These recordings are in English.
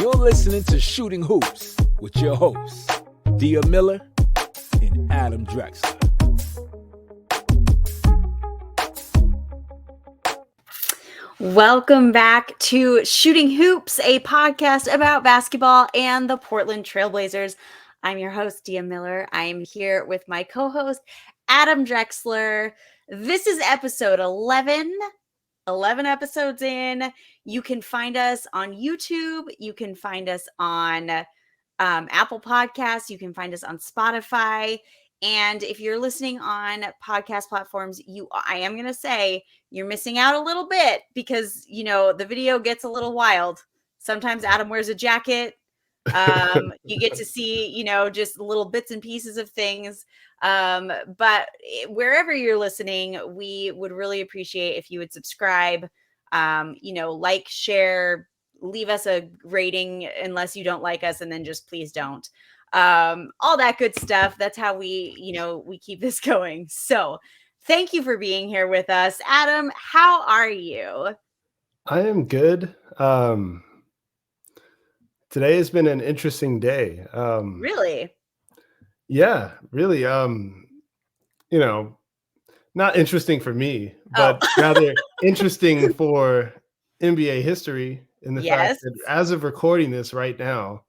You're listening to Shooting Hoops with your hosts, Dia Miller and Adam Drexler. Welcome back to Shooting Hoops, a podcast about basketball and the Portland Trailblazers. I'm your host, Dia Miller. I'm here with my co-host, Adam Drexler. This is episode 11. 11 episodes in. You can find us on YouTube. You can find us on Apple Podcasts. You can find us on Spotify. And if you're listening on podcast platforms, I am going to say you're missing out a little bit because, you know, the video gets a little wild. Sometimes Adam wears a jacket. You get to see, you know, just little bits and pieces of things. But wherever you're listening, we would really appreciate if you would subscribe, like, share, leave us a rating unless you don't like us, and then just please don't. All that good stuff. That's how we keep this going. So thank you for being here with us. Adam, how are you? I am good. Today has been an interesting day. Really? Yeah, really. Not interesting for me, but rather interesting for NBA history in the fact that as of recording this right now,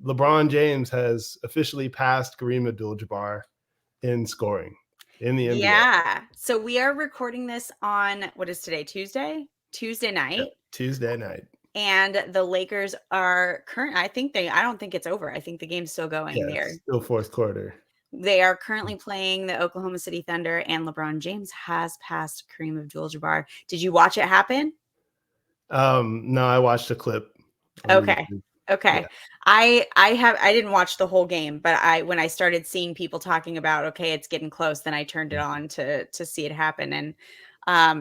LeBron James has officially passed Kareem Abdul-Jabbar in scoring in the NBA. Yeah. So we are recording this on, what is today? Tuesday? Tuesday night. Yeah, Tuesday night. And the Lakers are I don't think it's over. I think the game's still going. Yeah, They're still fourth quarter. They are currently playing the Oklahoma City Thunder, and LeBron James has passed Kareem Abdul-Jabbar. Did you watch it happen? No, I watched a clip. Okay. Yeah. I didn't watch the whole game, but when I started seeing people talking about, okay, it's getting close, then I turned it on to see it happen. And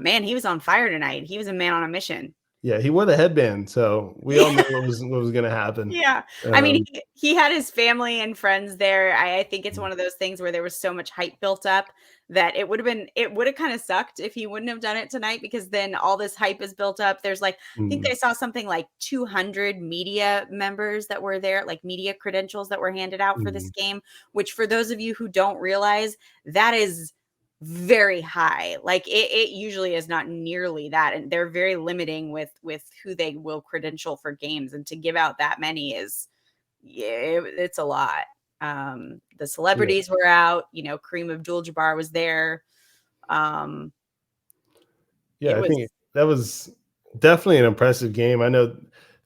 man, he was on fire tonight. He was a man on a mission. Yeah, he wore the headband, so we all knew what was going to happen. Yeah. I mean, he had his family and friends there. I think it's one of those things where there was so much hype built up that it would have kind of sucked if he wouldn't have done it tonight, because then all this hype is built up. There's I think I saw something like 200 media members that were there, like media credentials that were handed out for this game, which, for those of you who don't realize, that is very high. Like it usually is not nearly that, and they're very limiting with who they will credential for games, and to give out that many it's a lot. The celebrities were out, Kareem Abdul-Jabbar was there. I think that was definitely an impressive game. I know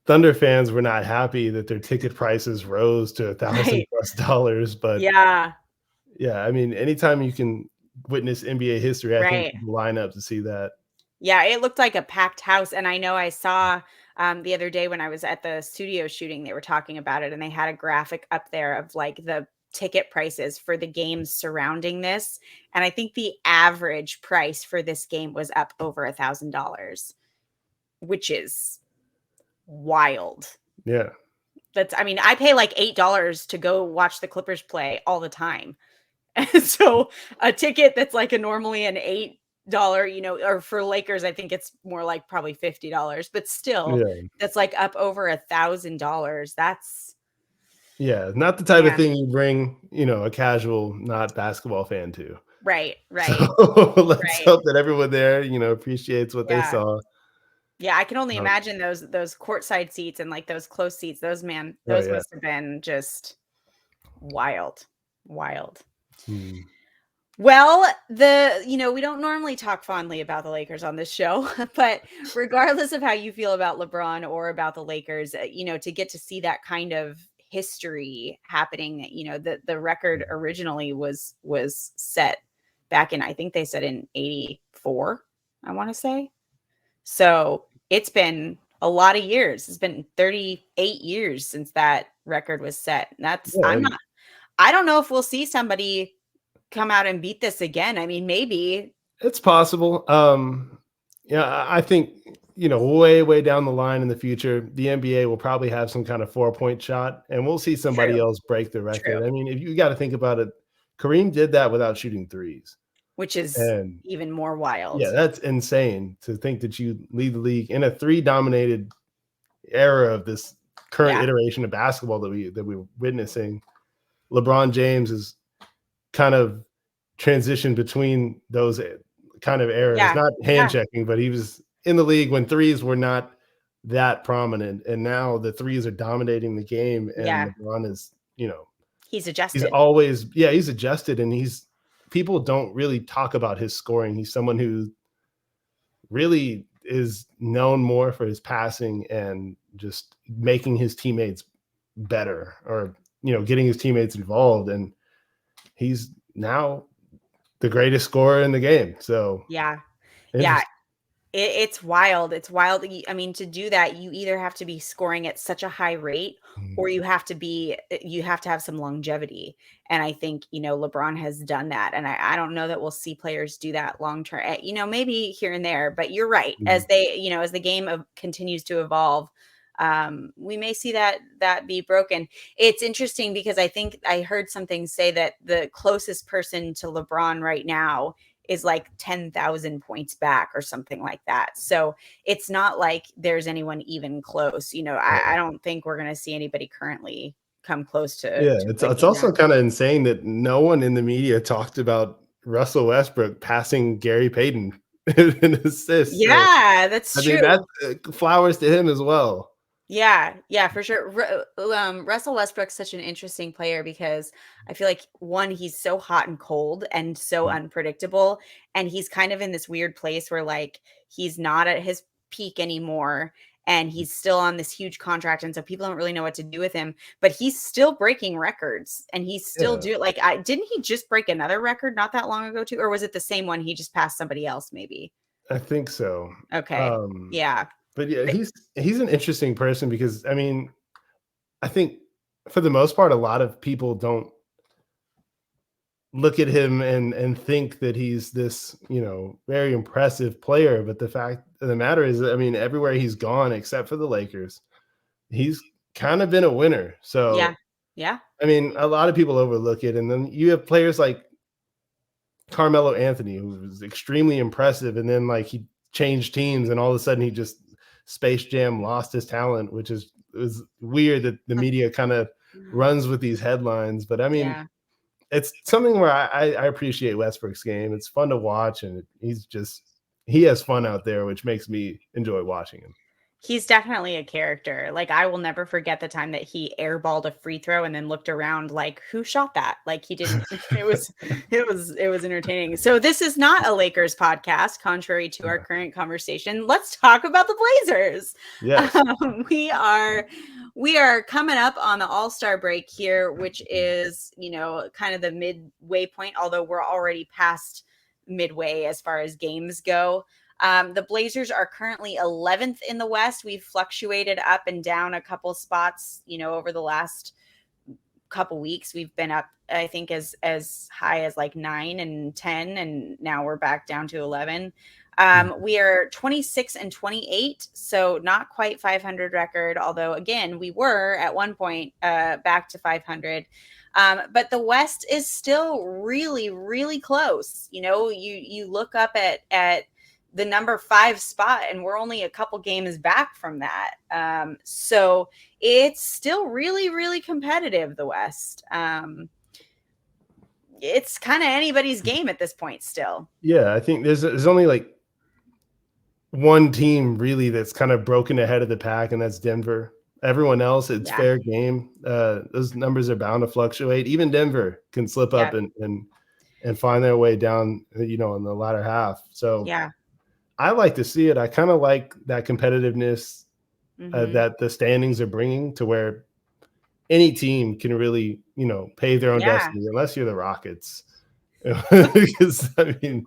Thunder fans were not happy that their ticket prices rose to $1,000+, but yeah, I mean, anytime you can witness NBA history, I think people line up to see that. Yeah, it looked like a packed house. And I know I saw the other day when I was at the studio shooting, they were talking about it, and they had a graphic up there of like the ticket prices for the games surrounding this. And I think the average price for this game was up over $1,000, which is wild. Yeah. I pay like $8 to go watch the Clippers play all the time. And so a ticket that's like normally an $8, or for Lakers, I think it's more like probably $50, but still that's like up over $1,000. That's not the type of thing you bring, a casual, not basketball fan to. Right. So let's hope that everyone there, appreciates what they saw. Yeah, I can only imagine those courtside seats and like those close seats. Those must have been just wild. Well, we don't normally talk fondly about the Lakers on this show, but regardless of how you feel about LeBron or about the Lakers, to get to see that kind of history happening, the record originally was set back in, I think they said in 1984, I want to say. So it's been a lot of years. It's been 38 years since that record was set. I don't know if we'll see somebody come out and beat this again. I mean, maybe it's possible. I think, way down the line in the future, the NBA will probably have some kind of 4-point shot, and we'll see somebody else break the record. True. I mean, if you got to think about it, Kareem did that without shooting threes, which is even more wild. Yeah, that's insane to think that you lead the league in a 3-dominated era of this current iteration of basketball that we're witnessing. LeBron James is kind of transitioned between those kind of eras, not hand checking, but he was in the league when threes were not that prominent, and now the threes are dominating the game, and LeBron is, he's adjusted. He's adjusted, and people don't really talk about his scoring. He's someone who really is known more for his passing and just making his teammates better, or getting his teammates involved, and he's now the greatest scorer in the game. So it's wild. It's wild. I mean, to do that, you either have to be scoring at such a high rate, or you have to have some longevity. And I think, LeBron has done that. And I don't know that we'll see players do that long term, maybe here and there, but you're right. As as the game continues to evolve, we may see that be broken. It's interesting because I think I heard something say that the closest person to LeBron right now is like 10,000 points back or something like that. So it's not like there's anyone even close. I don't think we're going to see anybody currently come close to. It's also kind of insane that no one in the media talked about Russell Westbrook passing Gary Payton in assists. Yeah, that's true. I mean, that flowers to him as well. Yeah, for sure. Russell Westbrook's such an interesting player because I feel like, one, he's so hot and cold and so unpredictable, and he's kind of in this weird place where like he's not at his peak anymore, and he's still on this huge contract, and so people don't really know what to do with him, but he's still breaking records, and he's still didn't he just break another record not that long ago too, or was it the same one? He just passed somebody else maybe. I think so. Okay. But he's an interesting person because, I mean, I think for the most part, a lot of people don't look at him and think that he's this, very impressive player. But the fact of the matter is, I mean, everywhere he's gone, except for the Lakers, he's kind of been a winner. So, yeah. I mean, a lot of people overlook it. And then you have players like Carmelo Anthony, who was extremely impressive. And then like he changed teams and all of a sudden he just Space Jam lost his talent, which is weird that the media kind of runs with these headlines. But I mean, it's something where I appreciate Westbrook's game. It's fun to watch, and he has fun out there, which makes me enjoy watching him. He's definitely a character. Like, I will never forget the time that he airballed a free throw and then looked around like, who shot that? Like, he didn't. It was entertaining. So this is not a Lakers podcast, contrary to our current conversation. Let's talk about the Blazers. Yes. We are coming up on the All-Star break here, which is, kind of the midway point, although we're already past midway as far as games go. The Blazers are currently 11th in the West. We've fluctuated up and down a couple spots, over the last couple weeks. We've been up, I think, as high as like 9 and 10, and now we're back down to 11. We are 26 and 28, so not quite 500 record, although again, we were at one point back to 500. But the West is still really, really close. You look up at the number 5 spot, and we're only a couple games back from that. So it's still really, really competitive, the West. It's kind of anybody's game at this point still. Yeah, I think there's only like one team really that's kind of broken ahead of the pack, and that's Denver. Everyone else, it's fair game. Those numbers are bound to fluctuate. Even Denver can slip up and find their way down, in the latter half. So I like to see it. I kind of like that competitiveness that the standings are bringing, to where any team can really, pave their own destiny, unless you're the Rockets. Because, I mean,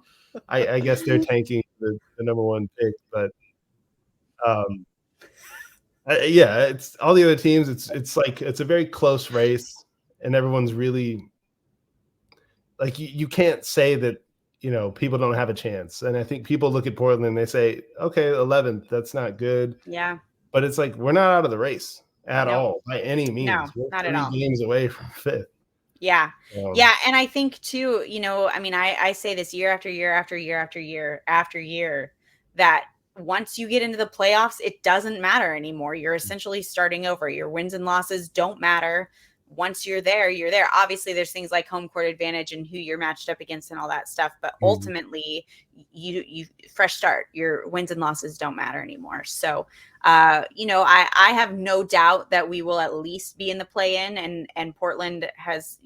I guess they're tanking the number 1 pick. But, it's all the other teams. It's like it's a very close race, and everyone's really like you can't say that people don't have a chance. And I think people look at Portland and they say, okay, 11th, that's not good. Yeah. But it's like, we're not out of the race at all by any means. No, we're not 3 at all. games away from 5th. Yeah. And I think too, I mean, I say this year after year after year after year after year, that once you get into the playoffs, it doesn't matter anymore. You're essentially starting over. Your wins and losses don't matter. Once you're there, you're there. Obviously, there's things like home court advantage and who you're matched up against and all that stuff. But ultimately, you fresh start. Your wins and losses don't matter anymore. So, I have no doubt that we will at least be in the play-in, and Portland has,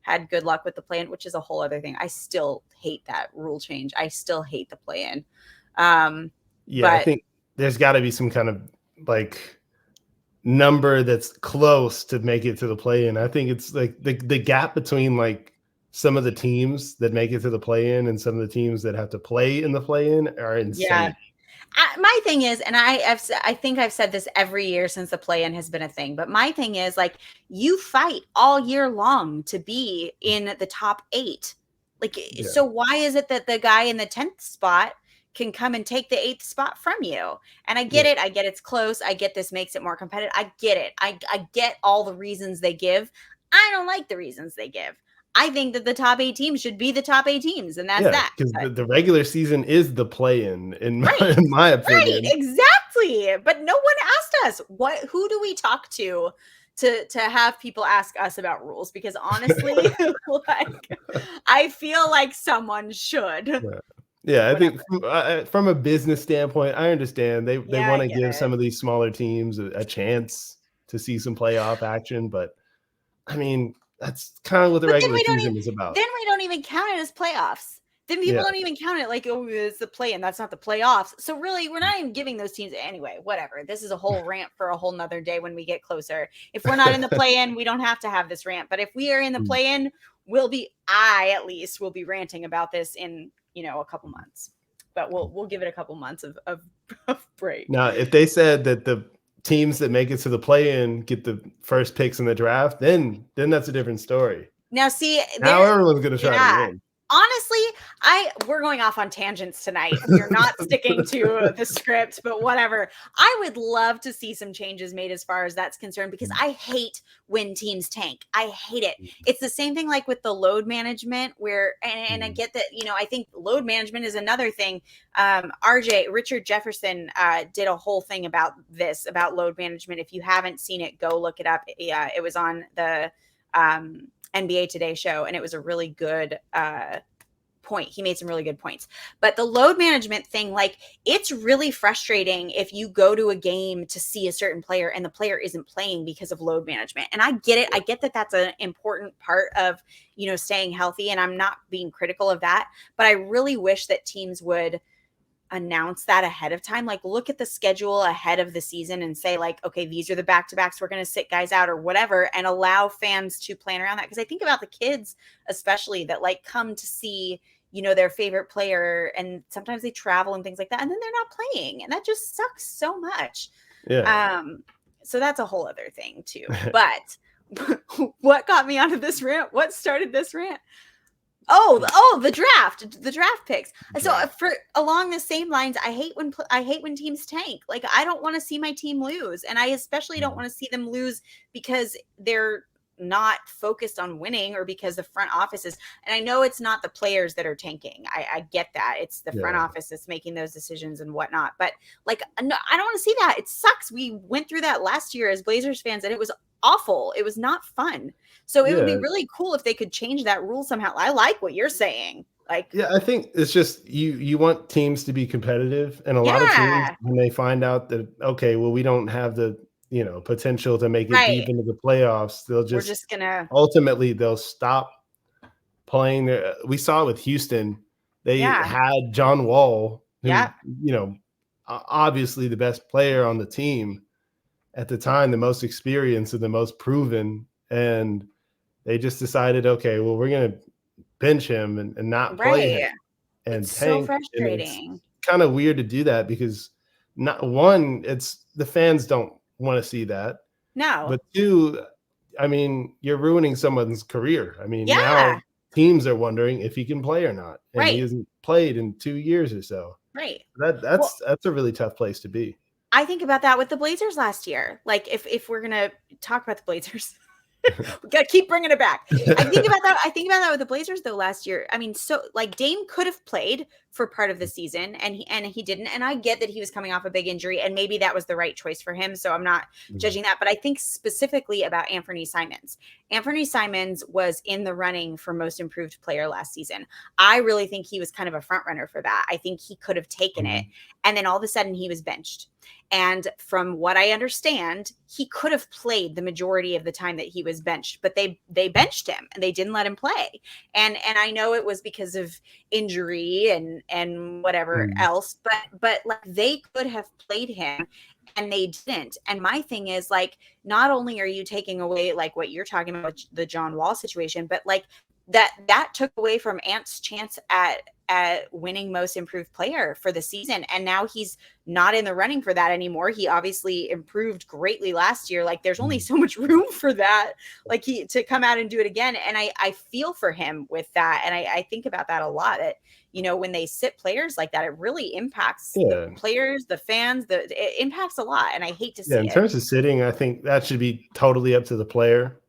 had good luck with the play-in, which is a whole other thing. I still hate that rule change. I still hate the play-in. I think there's got to be some kind of like number that's close to make it to the play-in. I think it's like the gap between like some of the teams that make it to the play-in and some of the teams that have to play in the play-in are insane. Yeah. My thing is, and I think I've said this every year since the play-in has been a thing, but my thing is like you fight all year long to be in the top 8. So why is it that the guy in the 10th spot can come and take the 8th spot from you? And I get it. I get it's close. I get this makes it more competitive. I get it. I get all the reasons they give. I don't like the reasons they give. I think that the top 8 teams should be the top 8 teams, and that's that. Because the regular season is the play-in, in my opinion. Right, exactly. But no one asked us who do we talk to have people ask us about rules? Because honestly, I feel like someone should. Yeah, I think from a business standpoint, I understand they want to give some of these smaller teams a chance to see some playoff action, but I mean, that's kind of what the regular season is about. Then we don't even count it as playoffs. Then people don't even count it like, oh, it's the play-in. That's not the playoffs. So really, we're not even giving those teams anyway. Whatever. This is a whole rant for a whole nother day when we get closer. If we're not in the play-in, we don't have to have this rant. But if we are in the play-in, I at least will be ranting about this in a couple months. But we'll give it a couple months of break. Now, if they said that the teams that make it to the play-in get the first picks in the draft, then that's a different story. Now, see, now everyone's going to try to win. Honestly, we're going off on tangents tonight. We're not sticking to the script, but whatever. I would love to see some changes made as far as that's concerned, because I hate when teams tank. I hate it. It's the same thing like with the load management where, and I get that, I think load management is another thing. Richard Jefferson did a whole thing about this, about load management. If you haven't seen it, go look it up. It was on the NBA Today show, and it was a really good point. He made some really good points. But the load management thing, like, it's really frustrating if you go to a game to see a certain player and the player isn't playing because of load management. And I get it. I get that that's an important part of, staying healthy, and I'm not being critical of that. But I really wish that teams would announce that ahead of time. Like, look at the schedule ahead of the season and say, like, okay, these are the back-to-backs, we're going to sit guys out or whatever, and allow fans to plan around that. Because I think about the kids especially that like come to see their favorite player, and sometimes they travel and things like that, and then they're not playing, and that just sucks so much. So that's a whole other thing too. But what got me onto this rant? What started this rant? The draft picks. So for along the same lines, I hate when teams tank. Like, I don't want to see my team lose, and I especially don't want to see them lose because they're not focused on winning or because the front office is. And I know it's not the players that are tanking. I get that. It's the front office that's making those decisions and whatnot. But like, no, I don't want to see that. It sucks. We went through that last year as Blazers fans, and it was awful. It was not fun. So it would be really cool if they could change that rule somehow. I like what you're saying. Like, I think it's just you want teams to be competitive, and a lot of teams, when they find out that, okay, well, we don't have the potential to make it deep into the playoffs, ultimately they'll stop playing. We saw it with Houston. They had John Wall, who, obviously the best player on the team at the time, the most experienced and the most proven, and they just decided, okay, well, we're going to bench him and not play him. And it's so frustrating. It's kind of weird to do that because it's the fans don't want to see that. No. But two, I mean, you're ruining someone's career. I mean, now teams are wondering if he can play or not. And he hasn't played in 2 years or so. Right. That's a really tough place to be. I think about that with the Blazers last year. Like, if we're going to talk about the Blazers, We got to keep bringing it back. I think about that with the Blazers though last year. I mean, so like Dame could have played for part of the season and he didn't. And I get that he was coming off a big injury and maybe that was the right choice for him. So I'm not judging that, but I think specifically about Anthony Simons. Anthony Simons was in the running for most improved player last season. I really think he was kind of a front runner for that. I think he could have taken it. And then all of a sudden he was benched. And from what I understand, he could have played the majority of the time that he was benched, but they benched him and they didn't let him play. And I know it was because of injury and whatever else, but like they could have played him and they didn't. And my thing is like, not only are you taking away like what you're talking about, the John Wall situation, but like that took away from Ant's chance at winning most improved player for the season. And now he's not in the running for that anymore. He obviously improved greatly last year. Like there's only so much room for that, like to come out and do it again. And I feel for him with that. And I think about that a lot, that, you know, when they sit players like that, it really impacts the players, the fans, it impacts a lot. And I hate to see it. In terms of sitting, I think that should be totally up to the player.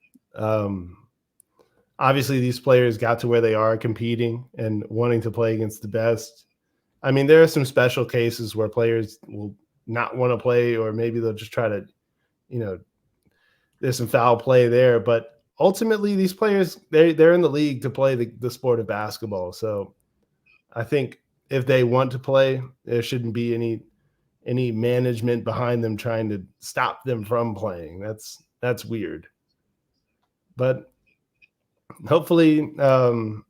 Obviously, these players got to where they are competing and wanting to play against the best. I mean, there are some special cases where players will not want to play, or maybe they'll just try to, you know, there's some foul play there. But ultimately, these players, they're in the league to play the sport of basketball. So I think if they want to play, there shouldn't be any management behind them trying to stop them from playing. That's weird. But hopefully, well,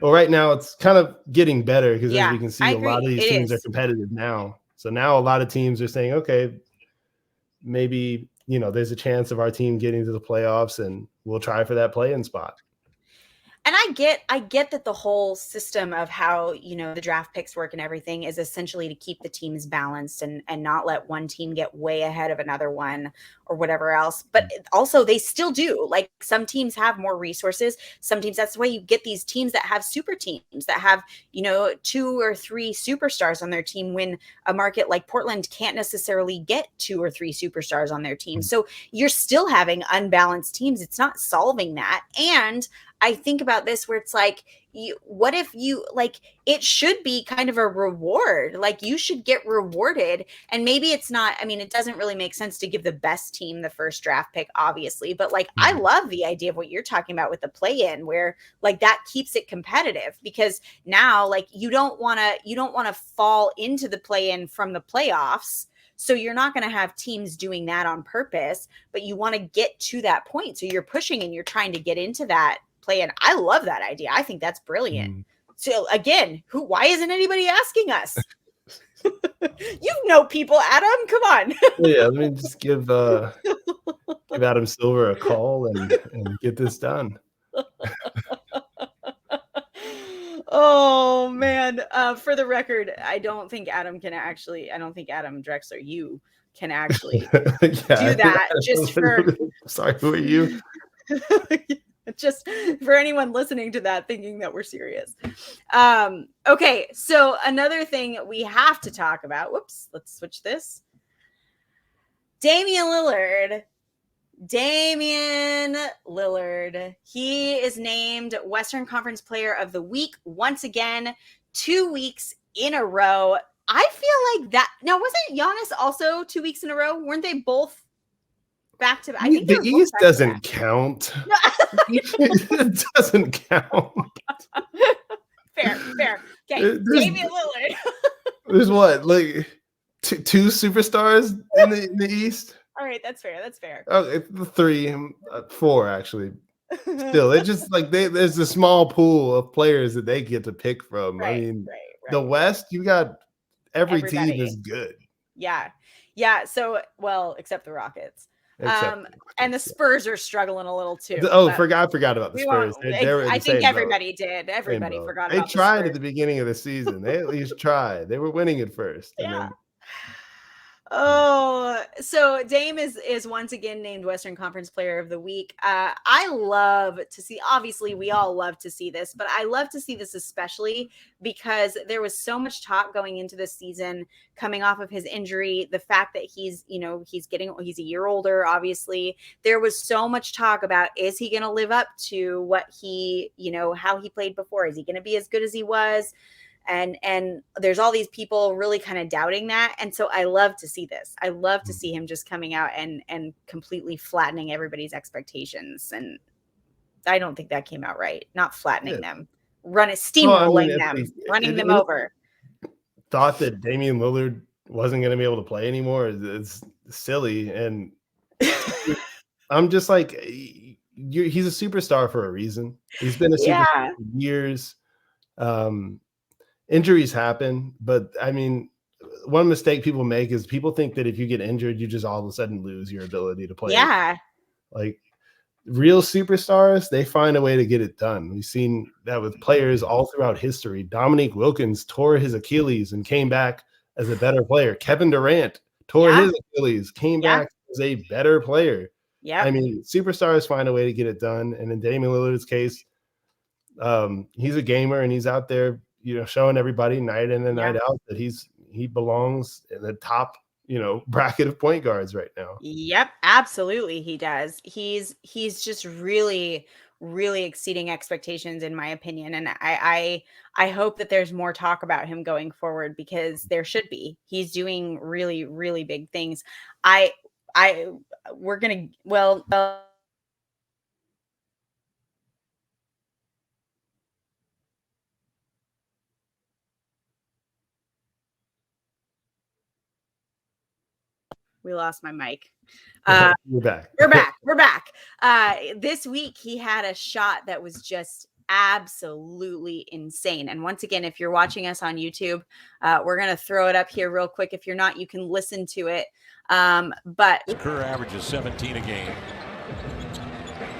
right now it's kind of getting better because as we can see, a lot of these teams are competitive now. So now a lot of teams are saying, okay, maybe, you know, there's a chance of our team getting to the playoffs and we'll try for that play-in spot. And I get that the whole system of how, you know, the draft picks work and everything is essentially to keep the teams balanced and not let one team get way ahead of another one or whatever else. But also they still do, like some teams have more resources. Some teams, that's why you get these teams that have super teams that have, you know, 2 or 3 superstars on their team, when a market like Portland can't necessarily get 2 or 3 superstars on their team. So you're still having unbalanced teams. It's not solving that. And I think about this where it's like, what if you like, it should be kind of a reward, like you should get rewarded. And maybe it's not, I mean, it doesn't really make sense to give the best team the first draft pick, obviously, but like, I love the idea of what you're talking about with the play-in, where like that keeps it competitive, because now like you don't want to fall into the play-in from the playoffs. So you're not going to have teams doing that on purpose, but you want to get to that point. So you're pushing and you're trying to get into that play. And I love that idea. I think that's brilliant. So again, why isn't anybody asking us? You know people, Adam, come on. Yeah, let me just give Adam Silver a call and get this done. Oh man. For the record, I don't think Adam Drexler, you can actually do that. Just for sorry, who are you? Just for anyone listening to that thinking that we're serious. Okay, so another thing we have to talk about. Whoops, let's switch this. Damian Lillard. He is named Western Conference Player of the Week once again, 2 weeks in a row. I feel like that. Now, wasn't Giannis also 2 weeks in a row? Weren't they both back to back? I think the East doesn't count. It doesn't count. Fair. Okay, Damian Lillard. There's what, like two superstars in the East? All right, that's fair. Oh, 3, 4 actually. Still, it's just like there's a small pool of players that they get to pick from. Right, I mean, right. The West, you got everybody. Team is good. Yeah. So, well, except the Rockets. And the Spurs are struggling a little too. I forgot about the Spurs. I think everybody did. Everybody forgot about it. They tried at the beginning of the season. They at least tried. They were winning at first. Yeah. Oh, so Dame is once again named Western Conference Player of the Week. I love to see, obviously we all love to see this, but I love to see this especially because there was so much talk going into this season coming off of his injury. The fact that he's a year older, obviously. There was so much talk about, is he going to live up to what he, how he played before? Is he going to be as good as he was? And there's all these people really kind of doubting that. And so I love to see this. I love to see him just coming out and completely flattening everybody's expectations. And I don't think that came out right. Not flattening them, steamrolling them, running them over. Thought that Damian Lillard wasn't going to be able to play anymore. It's silly. And I'm just like, he's a superstar for a reason. He's been a superstar for years. Injuries happen, but I mean, one mistake people make is people think that if you get injured, you just all of a sudden lose your ability to play. Yeah. Like real superstars, they find a way to get it done. We've seen that with players all throughout history. Dominique Wilkins tore his Achilles and came back as a better player. Kevin Durant tore his Achilles, came back as a better player. Yeah. I mean, superstars find a way to get it done. And in Damian Lillard's case, he's a gamer and he's out there, showing everybody night in and night out that he belongs in the top, bracket of point guards right now. Yep, absolutely he does. He's just really, really exceeding expectations in my opinion. And I hope that there's more talk about him going forward because there should be. He's doing really, really big things. We lost my mic. We're back. We're back. This week he had a shot that was just absolutely insane. And once again, if you're watching us on YouTube, we're going to throw it up here real quick. If you're not, you can listen to it. But Kerr averages 17 a game.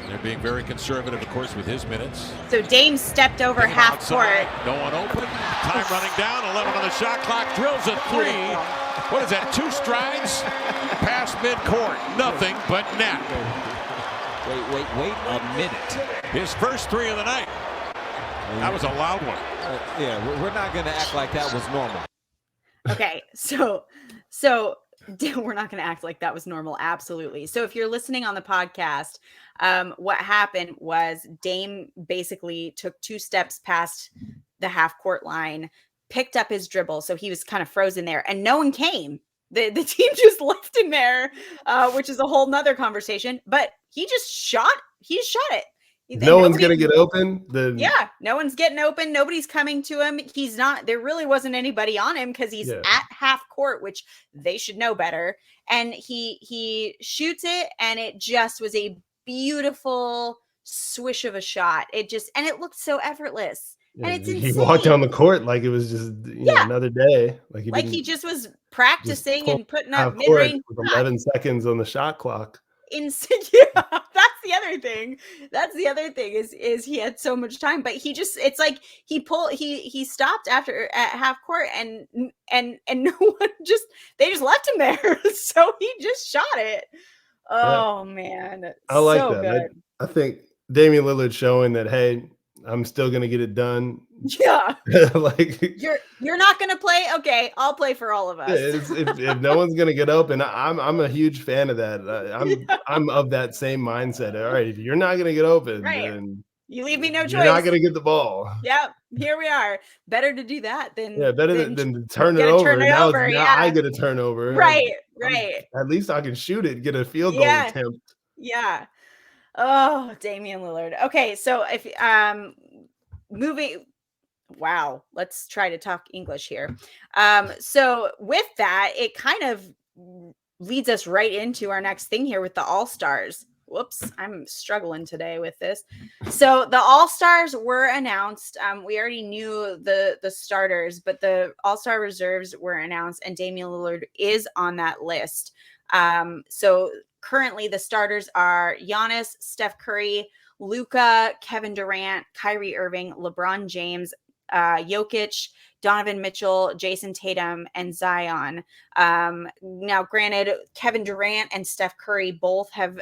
They're being very conservative, of course, with his minutes. So Dame stepped over half court. No one open. Time running down. 11 on the shot clock. Drills a three. What is that? 2 strides past midcourt. Nothing but net. Wait a minute. His first 3 of the night. That was a loud one. We're not going to act like that was normal. Okay, so we're not going to act like that was normal. Absolutely. So if you're listening on the podcast, what happened was Dame basically took 2 steps past the half court line, picked up his dribble. So he was kind of frozen there and no one came. The team just left him there, which is a whole nother conversation, but he shot it. No one's going to get open. No one's getting open. Nobody's coming to him. There really wasn't anybody on him because he's at half court, which they should know better. And he shoots it and it just was a beautiful swish of a shot. It looked so effortless. And it's insane. He walked down the court like it was just another day. Like he just was practicing and putting up mid-range with 11 seconds on the shot clock. That's the other thing is he had so much time, but it's like he stopped at half court and no one they just left him there. So he just shot it. Oh man. I like that. Good. I think Damian Lillard showing that, hey, I'm still going to get it done. Yeah. Like you're not going to play. Okay. I'll play for all of us. If no one's going to get open, I'm a huge fan of that. I'm of that same mindset. All right. If you're not going to get open, then you leave me no choice. You're not going to get the ball. Yep. Here we are. Better to do that than than turn it over. Now I get a turnover. Right. At least I can shoot it, get a field goal attempt. Yeah. Oh, Damian Lillard. Okay, so if let's try to talk English here. So with that, it kind of leads us right into our next thing here with the All-Stars. Whoops, I'm struggling today with this. So the All-Stars were announced. We already knew the starters, but the All-Star reserves were announced, and Damian Lillard is on that list. So currently the starters are Giannis, Steph Curry, Luka, Kevin Durant, Kyrie Irving, LeBron James, Jokic, Donovan Mitchell, Jason Tatum, and Zion. Now, granted, Kevin Durant and Steph Curry both have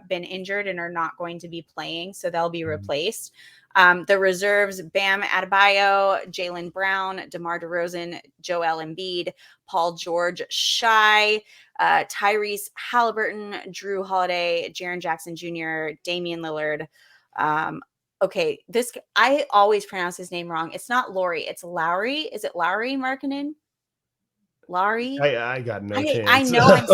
been injured and are not going to be playing, so they'll be replaced. The reserves, Bam Adebayo, Jaylen Brown, DeMar DeRozan, Joel Embiid, Paul George, Shai, Tyrese Halliburton, Drew Holiday, Jaren Jackson Jr., Damian Lillard. Okay, I always pronounce his name wrong. It's not Laurie, it's Lowry. Is it Lowry Markkinen? Laurie? I got no chance. I know I'm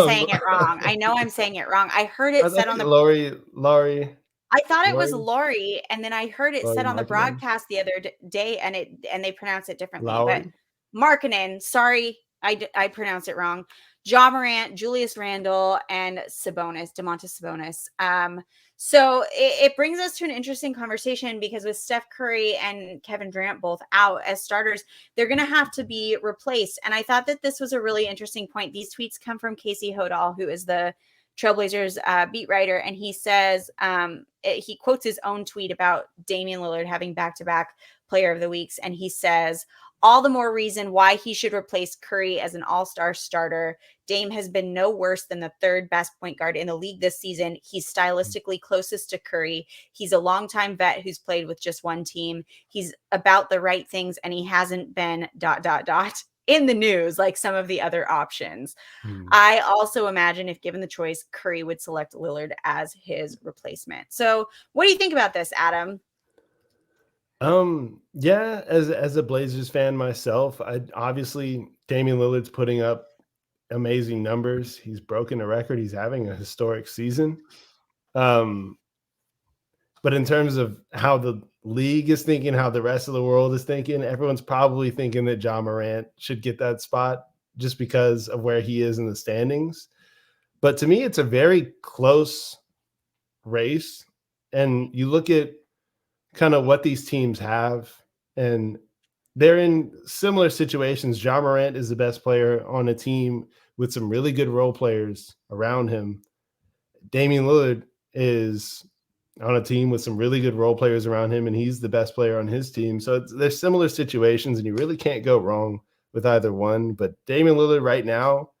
saying it wrong. I heard it said on the Laurie. I thought it was Laurie, and then I heard it said on the Markkinen. broadcast the other day, and they pronounce it differently. Lowry? But Markkinen, sorry, I pronounced it wrong. Ja Morant, Julius Randle, and Domantas Sabonis. So it brings us to an interesting conversation, because with Steph Curry and Kevin Durant both out as starters, they're going to have to be replaced. And I thought that this was a really interesting point. These tweets come from Casey Hodal, who is the Trailblazers beat writer, and he says, he quotes his own tweet about Damian Lillard having back-to-back player of the weeks, and he says, all the more reason why he should replace Curry as an all-star starter. Dame has been no worse than the third best point guard in the league this season. He's stylistically closest to Curry. He's a longtime vet who's played with just one team. He's about the right things, and he hasn't been ... in the news like some of the other options. I also imagine, if given the choice, Curry would select Lillard as his replacement. So what do you think about this, Adam? Yeah, as a Blazers fan myself, obviously Damian Lillard's putting up amazing numbers. He's broken a record. He's having a historic season. But in terms of how the league is thinking, how the rest of the world is thinking, everyone's probably thinking that Ja Morant should get that spot just because of where he is in the standings. But to me, it's a very close race. And you look at kind of what these teams have, and they're in similar situations. Ja Morant is the best player on a team with some really good role players around him. Damian Lillard is on a team with some really good role players around him, and he's the best player on his team. So there's similar situations, and you really can't go wrong with either one. But Damian Lillard right now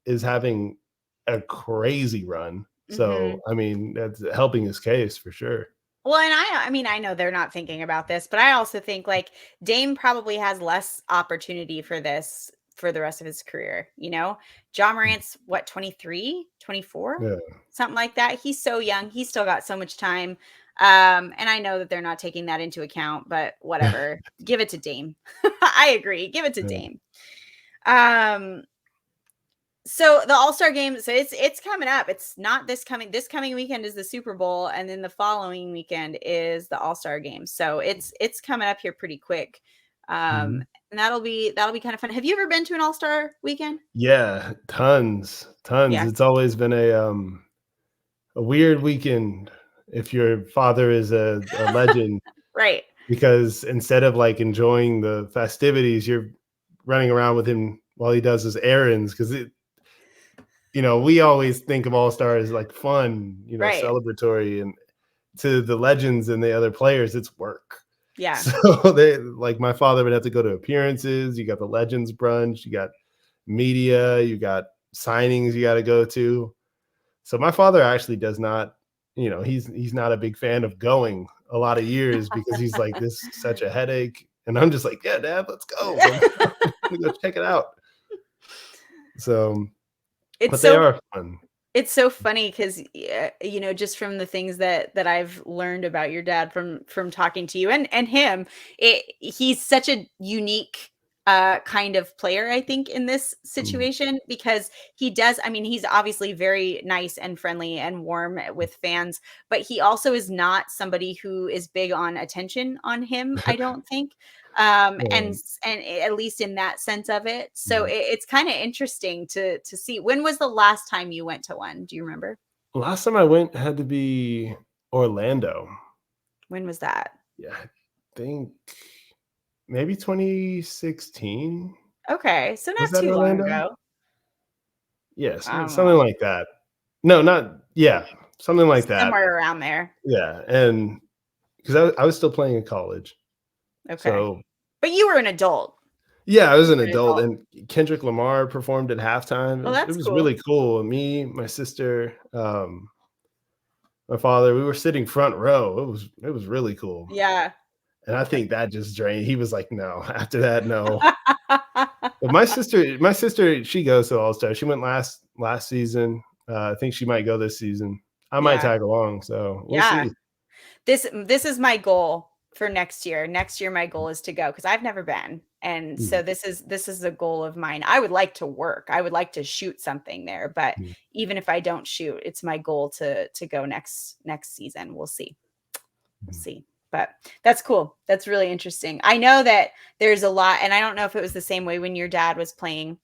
is having a crazy run. So, I mean, that's helping his case for sure. Well, and I mean, I know they're not thinking about this, but I also think like Dame probably has less opportunity for this for the rest of his career. You know, Ja Morant's what, 23, 24, something like that. He's so young. He's still got so much time. And I know that they're not taking that into account, but whatever, give it to Dame. I agree. Give it to Dame. So the All-Star game, so it's coming up. It's not this coming weekend is the Super Bowl, and then the following weekend is the All-Star game. So it's coming up here pretty quick. And that'll be kind of fun. Have you ever been to an All-Star weekend? Yeah, tons. Yeah. It's always been a weird weekend if your father is a legend. Right. Because instead of like enjoying the festivities, you're running around with him while he does his errands, because we always think of All-Star as like fun, celebratory, and to the legends and the other players, it's work. Yeah. So they, like, my father would have to go to appearances. You got the Legends brunch, you got media, you got signings you got to go to. So my father actually does not, he's not a big fan of going a lot of years because he's like, this is such a headache. And I'm just like, yeah, Dad, let's go. Go check it out. So they are fun. It's so funny because, just from the things that I've learned about your dad from talking to you and him, he's such a unique kind of player, I think, in this situation, because he's obviously very nice and friendly and warm with fans, but he also is not somebody who is big on attention on him, I don't think. And at least in that sense of it. So it's kind of interesting to see. When was the last time you went to one? Do you remember? Last time I went had to be Orlando. When was that? Yeah, I think maybe 2016. Okay, so not too long ago. Yes, something like that. No, something like that. Somewhere around there. Yeah, and because I was still playing in college. Okay. So But you were an adult. Yeah, I was an adult, and Kendrick Lamar performed at halftime. It was cool. really cool. Me, my sister, my father, we were sitting front row. It was really cool. Yeah. And I think that just drained. He was like, no. After that, no. But my sister, she goes to All-Star. She went last season. I think she might go this season. I might tag along. So we'll see. This is my goal for next year. Next year, my goal is to go because I've never been. And so this is a goal of mine. I would like to work. I would like to shoot something there. But even if I don't shoot, it's my goal to go next season. We'll see. We'll see. But that's cool. That's really interesting. I know that there's a lot, and I don't know if it was the same way when your dad was playing,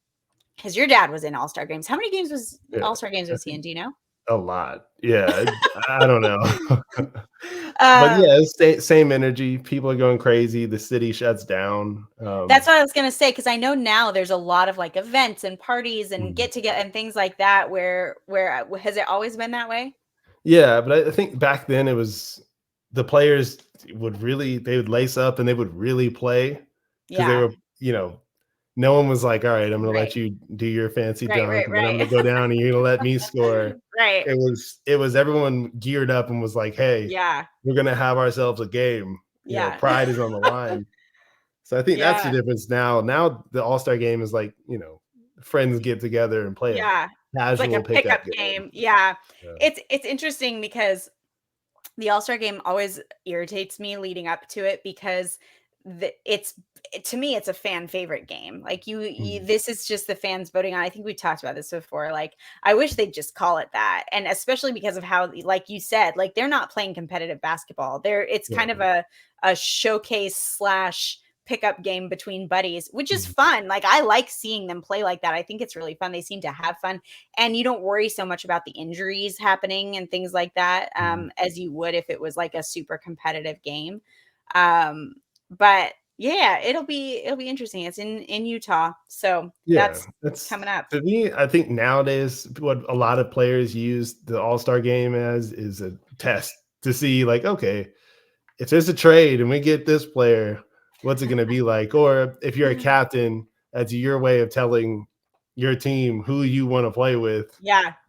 because your dad was in All-Star games. How many games was All-Star games was he in? Do you know? A lot. Yeah. I don't know. But yeah, same energy. People are going crazy. The city shuts down. That's what I was going to say, because I know now there's a lot of like events and parties and get together and things like that. Where has it always been that way? Yeah, but I think back then it was the players they would lace up and they would really play because they were, no one was like, all right, I'm going to let you do your fancy dunk, and then I'm going to go down and you're going to let me score. Right. It was everyone geared up and was like, hey, we're going to have ourselves a game. You know, pride is on the line. So I think that's the difference now. Now the All-Star game is like, friends get together and play a casual like a pickup game. Yeah. It's interesting because the All-Star game always irritates me leading up to it because to me, it's a fan favorite game. Like this is just the fans voting on. I think we talked about this before. Like, I wish they'd just call it that. And especially because of how, like you said, like they're not playing competitive basketball. It's kind of a showcase / pickup game between buddies, which is fun. Like, I like seeing them play like that. I think it's really fun. They seem to have fun, and you don't worry so much about the injuries happening and things like that as you would if it was like a super competitive game. But yeah, it'll be interesting. It's in Utah, so that's coming up. To me, I think nowadays what a lot of players use the All-Star game as is a test to see, like, okay, if there's a trade and we get this player, what's it going to be like? Or if you're a captain, that's your way of telling your team who you want to play with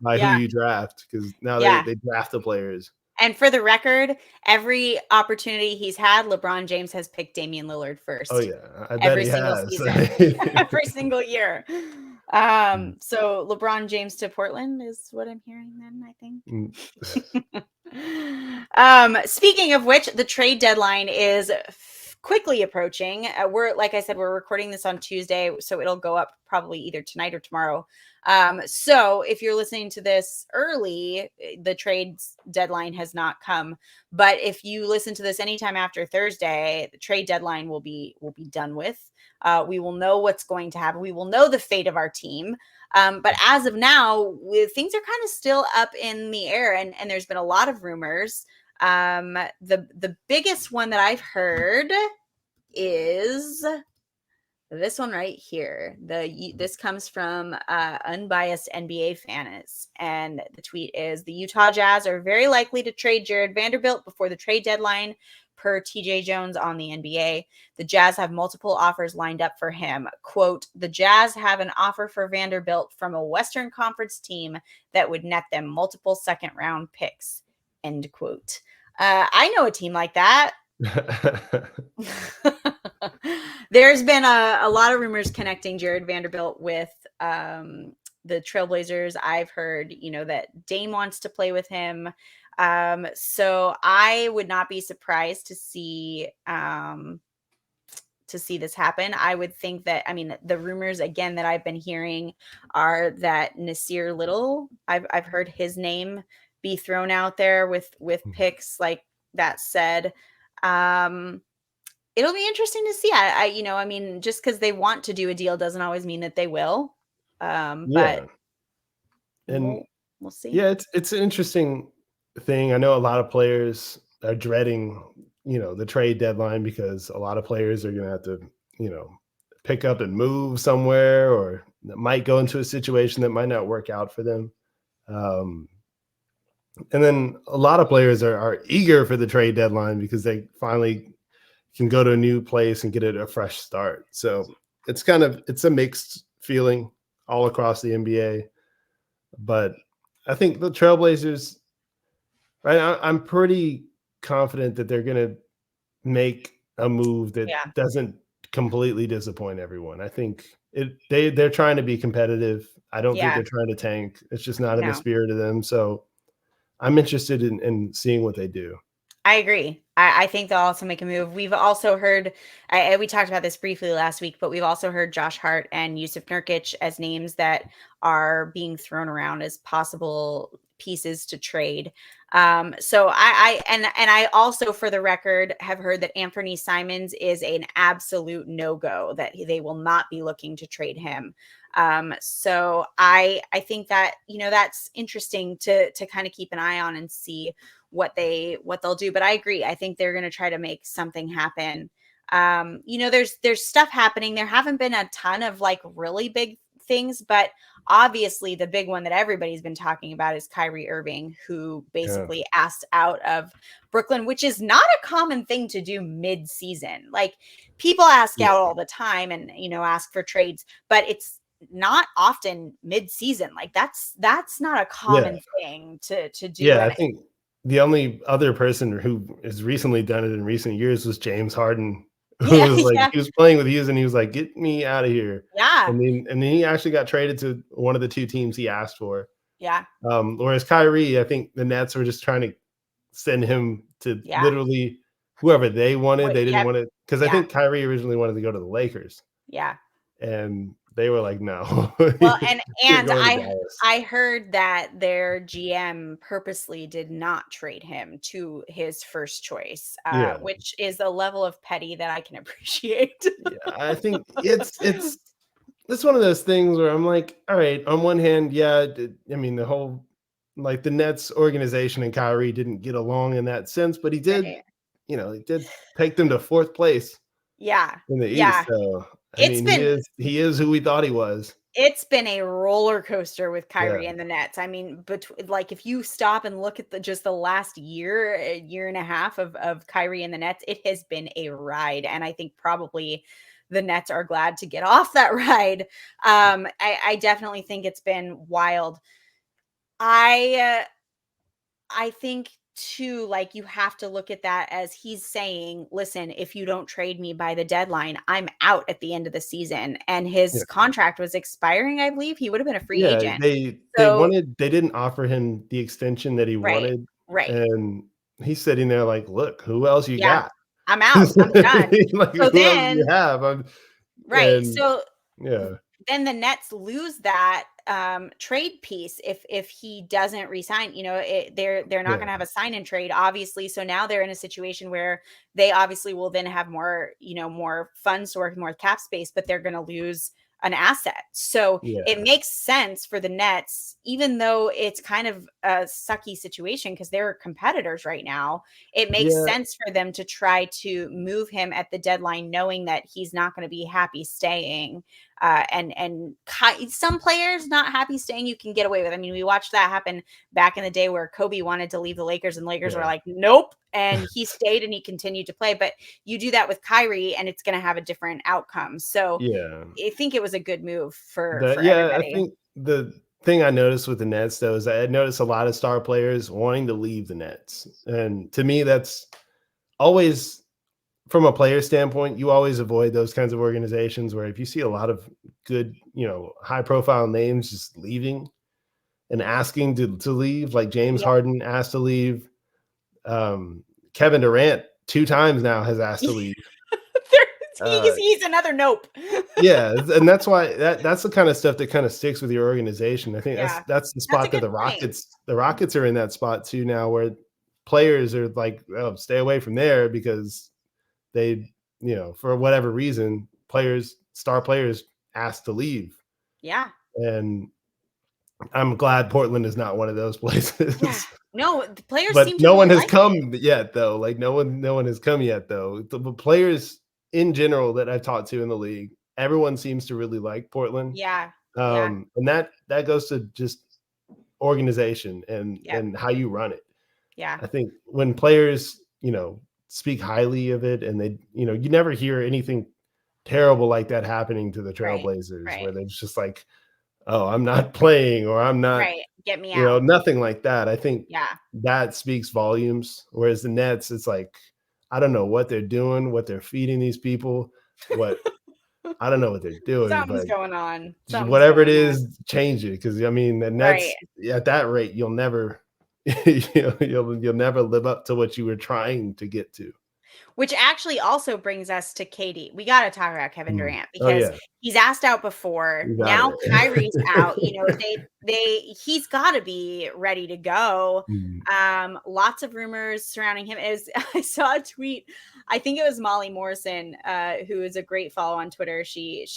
by who you draft, because now they draft the players. And for the record, every opportunity he's had, LeBron James has picked Damian Lillard first. Oh, yeah. I bet he has. Season. Every single year. So LeBron James to Portland is what I'm hearing then, I think. Speaking of which, the trade deadline is quickly approaching. Like I said, we're recording this on Tuesday, so it'll go up probably either tonight or tomorrow. So if you're listening to this early, the trade deadline has not come. But if you listen to this anytime after Thursday, the trade deadline will be done with. We will know what's going to happen. We will know the fate of our team. But as of now, things are kind of still up in the air, and there's been a lot of rumors. The biggest one that I've heard is this one right here. This comes from unbiased NBA fans, and the tweet is: the Utah Jazz are very likely to trade Jared Vanderbilt before the trade deadline, per TJ Jones on the NBA. The Jazz have multiple offers lined up for him. Quote, the Jazz have an offer for Vanderbilt from a Western Conference team that would net them multiple second-round picks. End quote. I know a team like that. There's been a lot of rumors connecting Jared Vanderbilt with the Trailblazers. I've heard, that Dame wants to play with him. So I would not be surprised to see this happen. I would think that, the rumors again that I've been hearing are that Nassir Little, I've heard his name be thrown out there with picks like that said. It'll be interesting to see. Just because they want to do a deal doesn't always mean that they will. But we'll see. Yeah, it's an interesting thing. I know a lot of players are dreading, the trade deadline because a lot of players are going to have to, pick up and move somewhere, or might go into a situation that might not work out for them. And then a lot of players are eager for the trade deadline because they finally can go to a new place and get a fresh start. So it's a mixed feeling all across the NBA. But I think the Trailblazers, right? I'm pretty confident that they're going to make a move that doesn't completely disappoint everyone. I think they're trying to be competitive. I don't think they're trying to tank. It's just not in the spirit of them. So I'm interested in seeing what they do. I agree. I think they'll also make a move. We've also heard, we talked about this briefly last week, but we've also heard Josh Hart and Yusuf Nurkic as names that are being thrown around as possible pieces to trade. So I also, for the record, have heard that Anthony Simons is an absolute no-go, that they will not be looking to trade him. So I think that, that's interesting to kind of keep an eye on and see what they'll do. But I agree. I think they're going to try to make something happen. There's stuff happening. There haven't been a ton of like really big things, but obviously the big one that everybody's been talking about is Kyrie Irving, who basically asked out of Brooklyn, which is not a common thing to do mid-season. Like, people ask out all the time and, ask for trades, but it's not often mid-season. Like, that's not a common thing to do. Yeah, I think the only other person who has recently done it in recent years was James Harden. Who was like, he was playing with Houston. He was like, get me out of here. Yeah. And then he actually got traded to one of the two teams he asked for. Yeah. Whereas Kyrie, I think the Nets were just trying to send him to literally whoever they wanted. They didn't want it, because I think Kyrie originally wanted to go to the Lakers. Yeah. And they were like, no. Well, and I heard that their GM purposely did not trade him to his first choice, which is a level of petty that I can appreciate. I think it's one of those things where I'm like, all right, on one hand, I mean, the whole, like, the Nets organization and Kyrie didn't get along in that sense, but he did, he did take them to fourth place. In the East. So he is who we thought he was. It's been a roller coaster with Kyrie and the Nets. I mean, like, if you stop and look at just the last year and a half of Kyrie and the Nets, it has been a ride. And I think probably the Nets are glad to get off that ride. I definitely think it's been wild. I think too, like, you have to look at that as he's saying, listen, if you don't trade me by the deadline, I'm out at the end of the season. And his contract was expiring, I believe. He would have been a free agent. They didn't offer him the extension that he wanted. Right. And he's sitting there like, look, who else you got? I'm out. I'm done. Like, so who else you have? Then the Nets lose that trade piece if he doesn't resign. They're not going to have a sign and trade, obviously. So now they're in a situation where they obviously will then have more funds to work, more cap space, but they're going to lose an asset. So it makes sense for the Nets, even though it's kind of a sucky situation because they're competitors right now. It makes sense for them to try to move him at the deadline, knowing that he's not going to be happy staying. And some players not happy staying, you can get away with. I mean, we watched that happen back in the day where Kobe wanted to leave the Lakers and Lakers were like, nope. And he stayed and he continued to play. But you do that with Kyrie and it's going to have a different outcome. So I think it was a good move for everybody. I think the thing I noticed with the Nets, though, is I noticed a lot of star players wanting to leave the Nets. And to me, that's always, from a player standpoint, you always avoid those kinds of organizations where if you see a lot of good, high profile names just leaving and asking to leave, like James Harden asked to leave. Kevin Durant 2 times now has asked to leave. He's another nope. And that's why that's the kind of stuff that kind of sticks with your organization. I think that's the spot that the Rockets are in that spot too now, where players are like, oh, stay away from there because they, for whatever reason, star players asked to leave. And I'm glad Portland is not one of those places. No, the players but seem to no one has like come it. yet, though. Like no one has come yet, though. The players in general that I've talked to in the league, everyone seems to really like Portland. And that goes to just organization and how you run it. I think when players, speak highly of it, and they, you never hear anything terrible like that happening to the Trailblazers, where they're just like, oh, I'm not playing, or I'm not, get me out. Nothing like that. I think that speaks volumes. Whereas the Nets, it's like, I don't know what they're doing, what they're feeding these people, I don't know what they're doing. Something's going on. Whatever it is, change it. Because I mean, the Nets at that rate, you'll never, you'll never live up to what you were trying to get to. Which actually also brings us to KD. We got to talk about Kevin Durant because he's asked out before. Now Kyrie's out. He's got to be ready to go. Lots of rumors surrounding him. I saw a tweet. I think it was Molly Morrison, who is a great follow on Twitter. She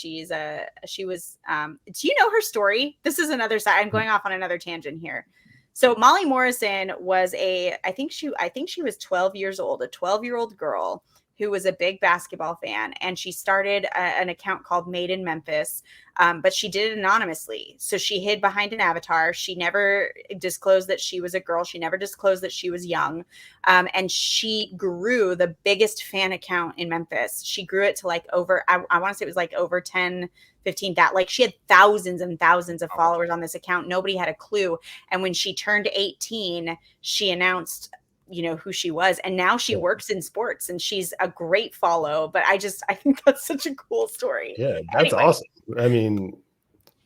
was. Do you know her story? This is another side. I'm going off on another tangent here. So Molly Morrison was I think she was 12 years old, a 12-year-old girl who was a big basketball fan. And she started an account called Made in Memphis, but she did it anonymously. So she hid behind an avatar. She never disclosed that she was a girl. She never disclosed that she was young. And she grew the biggest fan account in Memphis. She grew it to like over, I want to say it was like over 10, 15, that like she had thousands and thousands of followers on this account. Nobody had a clue. And when she turned 18, she announced, who she was. And now she works in sports and she's a great follow. But I think that's such a cool story. Yeah, that's awesome. I mean,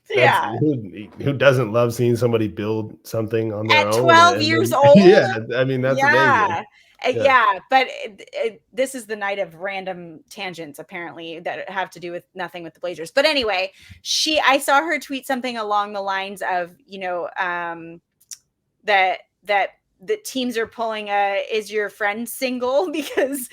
who doesn't love seeing somebody build something on their own? At 12 years old? Yeah, I mean, that's amazing. But this is the night of random tangents, apparently, that have to do with nothing with the Blazers. But anyway, I saw her tweet something along the lines of, that the teams are pulling is your friend single? Because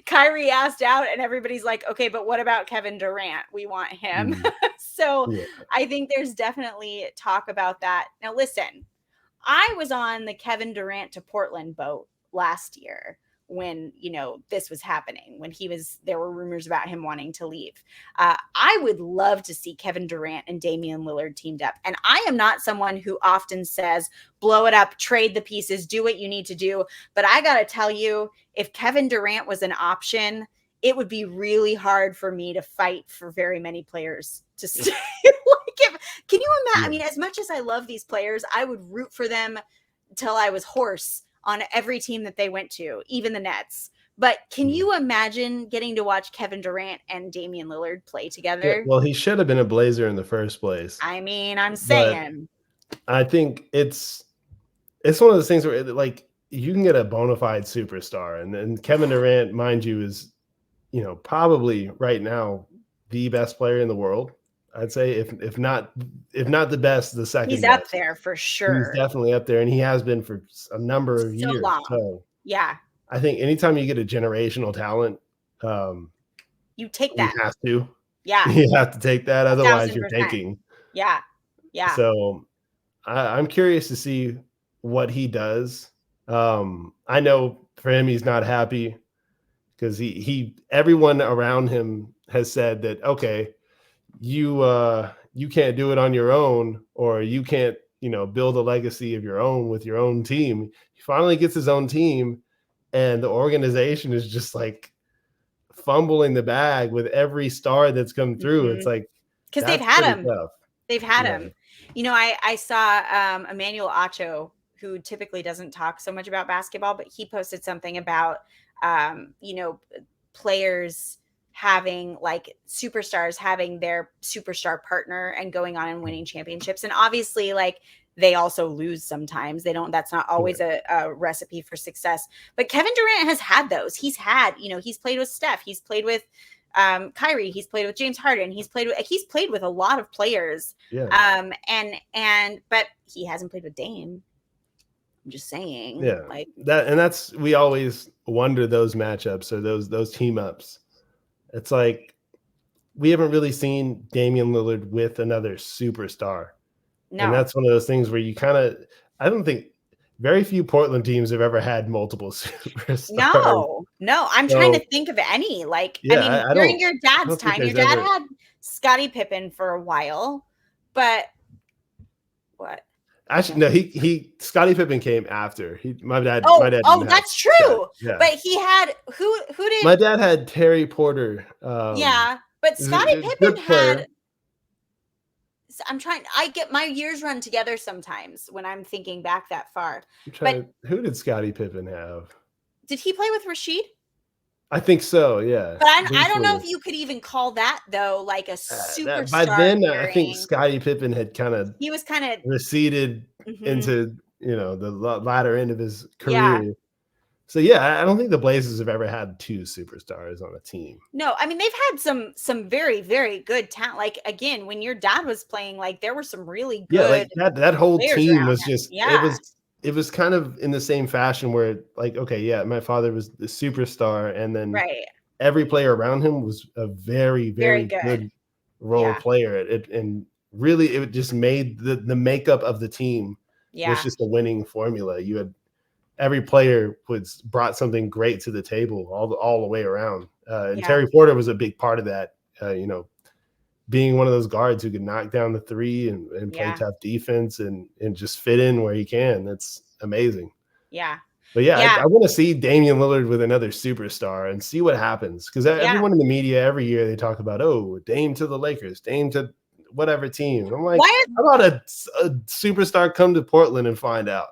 Kyrie asked out and everybody's like, okay, but what about Kevin Durant? We want him. So I think there's definitely talk about that. Now, listen, I was on the Kevin Durant to Portland boat last year when, this was happening, when there were rumors about him wanting to leave. I would love to see Kevin Durant and Damian Lillard teamed up. And I am not someone who often says, blow it up, trade the pieces, do what you need to do. But I got to tell you, if Kevin Durant was an option, it would be really hard for me to fight for very many players to stay. Can you imagine? I mean, as much as I love these players, I would root for them till I was hoarse on every team that they went to, even the Nets. But can you imagine getting to watch Kevin Durant and Damian Lillard play together? Well, he should have been a Blazer in the first place. I mean, I'm saying. But I think it's one of those things where like you can get a bona fide superstar, and Kevin Durant, mind you, is probably right now the best player in the world. I'd say if not the best, the second. He's best. up there for sure. He's definitely up there, and he has been for a number of years. Long. So yeah, I think anytime you get a generational talent, you take that. You have to. Yeah, you have to take that. Otherwise, 1,000%. You're taking. Yeah. So I'm curious to see what he does. I know for him, he's not happy because everyone around him has said that, okay, you can't do it on your own, or you can't, build a legacy of your own with your own team. He finally gets his own team, and the organization is just like fumbling the bag with every star that's come through. It's like, because they've had him. Tough. They've had him. I saw Emmanuel Acho, who typically doesn't talk so much about basketball, but he posted something about, players having like superstars having their superstar partner and going on and winning championships. And obviously like they also lose sometimes. That's not always a recipe for success, but Kevin Durant has had those. He's played with Steph. He's played with Kyrie. He's played with James Harden. He's played with a lot of players. Yeah. But he hasn't played with Dame. I'm just saying. Yeah. Like that. And that's, we always wonder those matchups or those team ups. It's like we haven't really seen Damian Lillard with another superstar. No. And that's one of those things where you I don't think very few Portland teams have ever had multiple superstars. No. I'm trying to think of any. Like, during your dad's time, your dad had Scottie Pippen for a while, but what? Actually, no, Scottie Pippen came after. My dad. Oh, that's true. Yeah. But he had who did my dad had Terry Porter. Yeah, but Scottie Pippen had. I get my years run together sometimes when I'm thinking back that far. Who did Scottie Pippen have? Did he play with Rashid? I think so, yeah. But I don't know if you could even call that though like a superstar. By then, I think Scottie Pippen had he was kind of receded into the latter end of his career. Yeah. So yeah, I don't think the Blazers have ever had two superstars on a team. No, I mean they've had some very, very good talent. Like again, when your dad was playing, like there were some really good. Yeah, like that whole team was just it was kind of in the same fashion where like, okay, yeah, my father was the superstar, and then every player around him was a very, very good role player. And really it just made the makeup of the team was just a winning formula. You had every player brought something great to the table all the way around. And Terry Porter was a big part of that, being one of those guards who could knock down the three and play tough defense and just fit in where he can. That's amazing. Yeah. But I want to see Damian Lillard with another superstar and see what happens. Because everyone in the media every year, they talk about, Dame to the Lakers, Dame to whatever team. And I'm like, how about a superstar come to Portland and find out?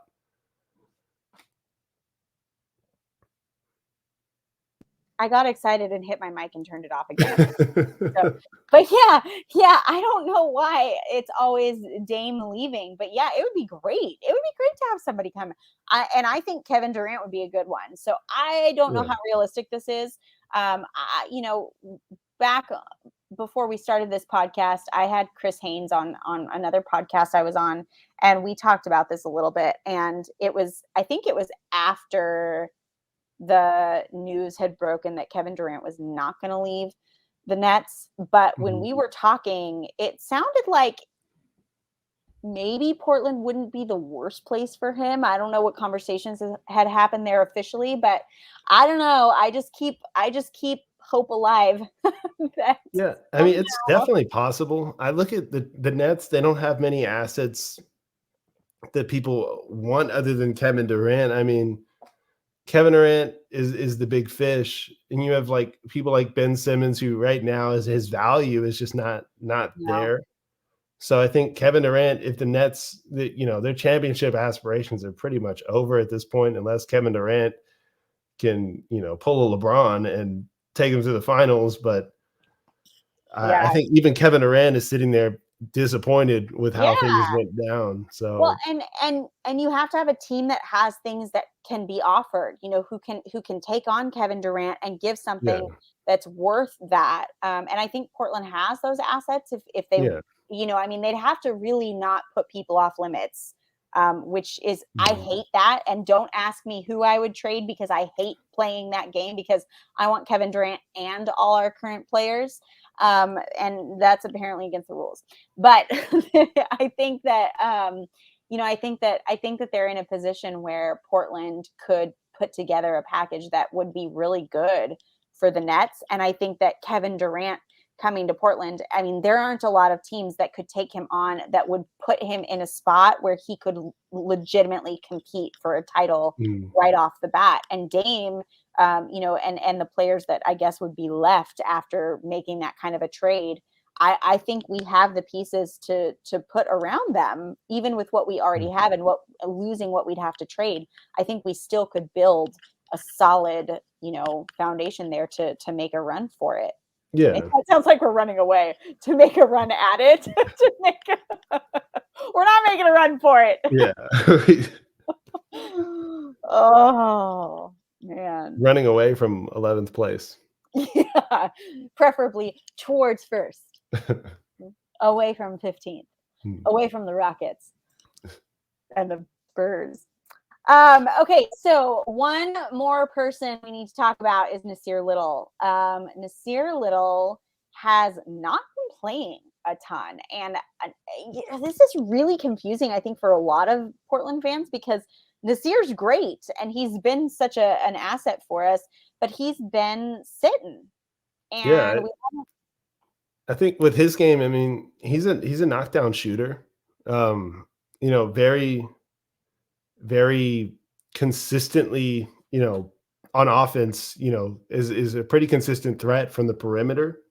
I got excited and hit my mic and turned it off again. But I don't know why it's always Dame leaving. But yeah, it would be great. It would be great to have somebody come. I think Kevin Durant would be a good one. So I don't know how realistic this is. Back before we started this podcast, I had Chris Haynes on another podcast I was on, and we talked about this a little bit. And I think it was after the news had broken that Kevin Durant was not going to leave the Nets. But when we were talking, it sounded like maybe Portland wouldn't be the worst place for him. I don't know what conversations had happened there officially, but I don't know. I just keep hope alive. I mean, it's definitely possible. I look at the Nets, they don't have many assets that people want other than Kevin Durant. I mean, Kevin Durant is the big fish, and you have like people like Ben Simmons, who right now his value is just not there. So I think Kevin Durant, if the Nets, their championship aspirations are pretty much over at this point, unless Kevin Durant can pull a LeBron and take him to the finals. But I think even Kevin Durant is sitting there disappointed with how things went down. So and you have to have a team that has things that can be offered, who can take on Kevin Durant and give something that's worth that. And I think Portland has those assets if they they'd have to really not put people off limits, which is I hate that. And don't ask me who I would trade, because I hate playing that game, because I want Kevin Durant and all our current players. And that's apparently against the rules. But I think that I think that they're in a position where Portland could put together a package that would be really good for the Nets. And I think that Kevin Durant coming to Portland, I mean, there aren't a lot of teams that could take him on that would put him in a spot where he could legitimately compete for a title right off the bat. And Dame, and the players that I guess would be left after making that kind of a trade, I think we have the pieces to put around them, even with what we already have and losing what we'd have to trade. I think we still could build a solid, foundation there to make a run for it. Yeah, it sounds like we're running away to make a run at it. We're not making a run for it. Yeah. Oh man, running away from 11th place. Yeah, preferably towards first. Away from 15th, away from the Rockets and the Spurs. Okay, so one more person we need to talk about is Nassir Little. Nassir Little has not been playing a ton, and this is really confusing, I think, for a lot of Portland fans, because Nassir's great and he's been such an asset for us, but he's been sitting. And I think with his game, I mean, he's a knockdown shooter. very, very consistently, on offense, is a pretty consistent threat from the perimeter,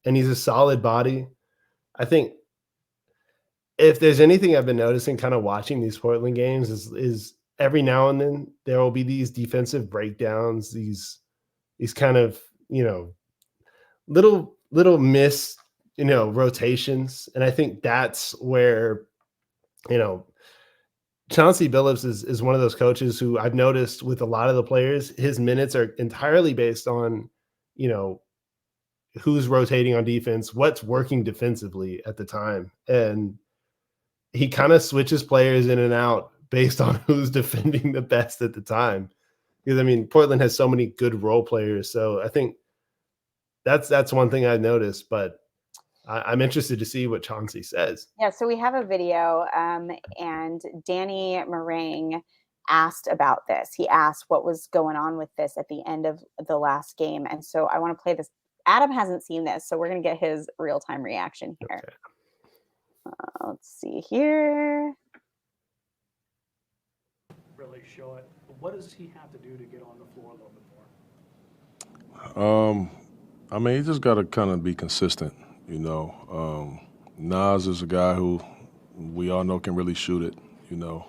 and he's a solid body. I think if there's anything I've been noticing kind of watching these Portland games is every now and then there will be these defensive breakdowns, these kind of, little miss, rotations. And I think that's where, you know, Chauncey Billups is one of those coaches who I've noticed with a lot of the players, his minutes are entirely based on, you know, who's rotating on defense, what's working defensively at the time. And he kind of switches players in and out based on who's defending the best at the time. Because I mean, Portland has so many good role players. So I think that's one thing I noticed, but I'm interested to see what Chauncey says. Yeah, so we have a video, and Danny Meringue asked about this. He asked what was going on with this at the end of the last game. And so I want to play this. Adam hasn't seen this, so we're going to get his real-time reaction here. Okay. Let's see here. Really show it. What does he have to do to get on the floor a little bit more? I mean, he just got to kind of be consistent, you know. Nas is a guy who we all know can really shoot it, you know.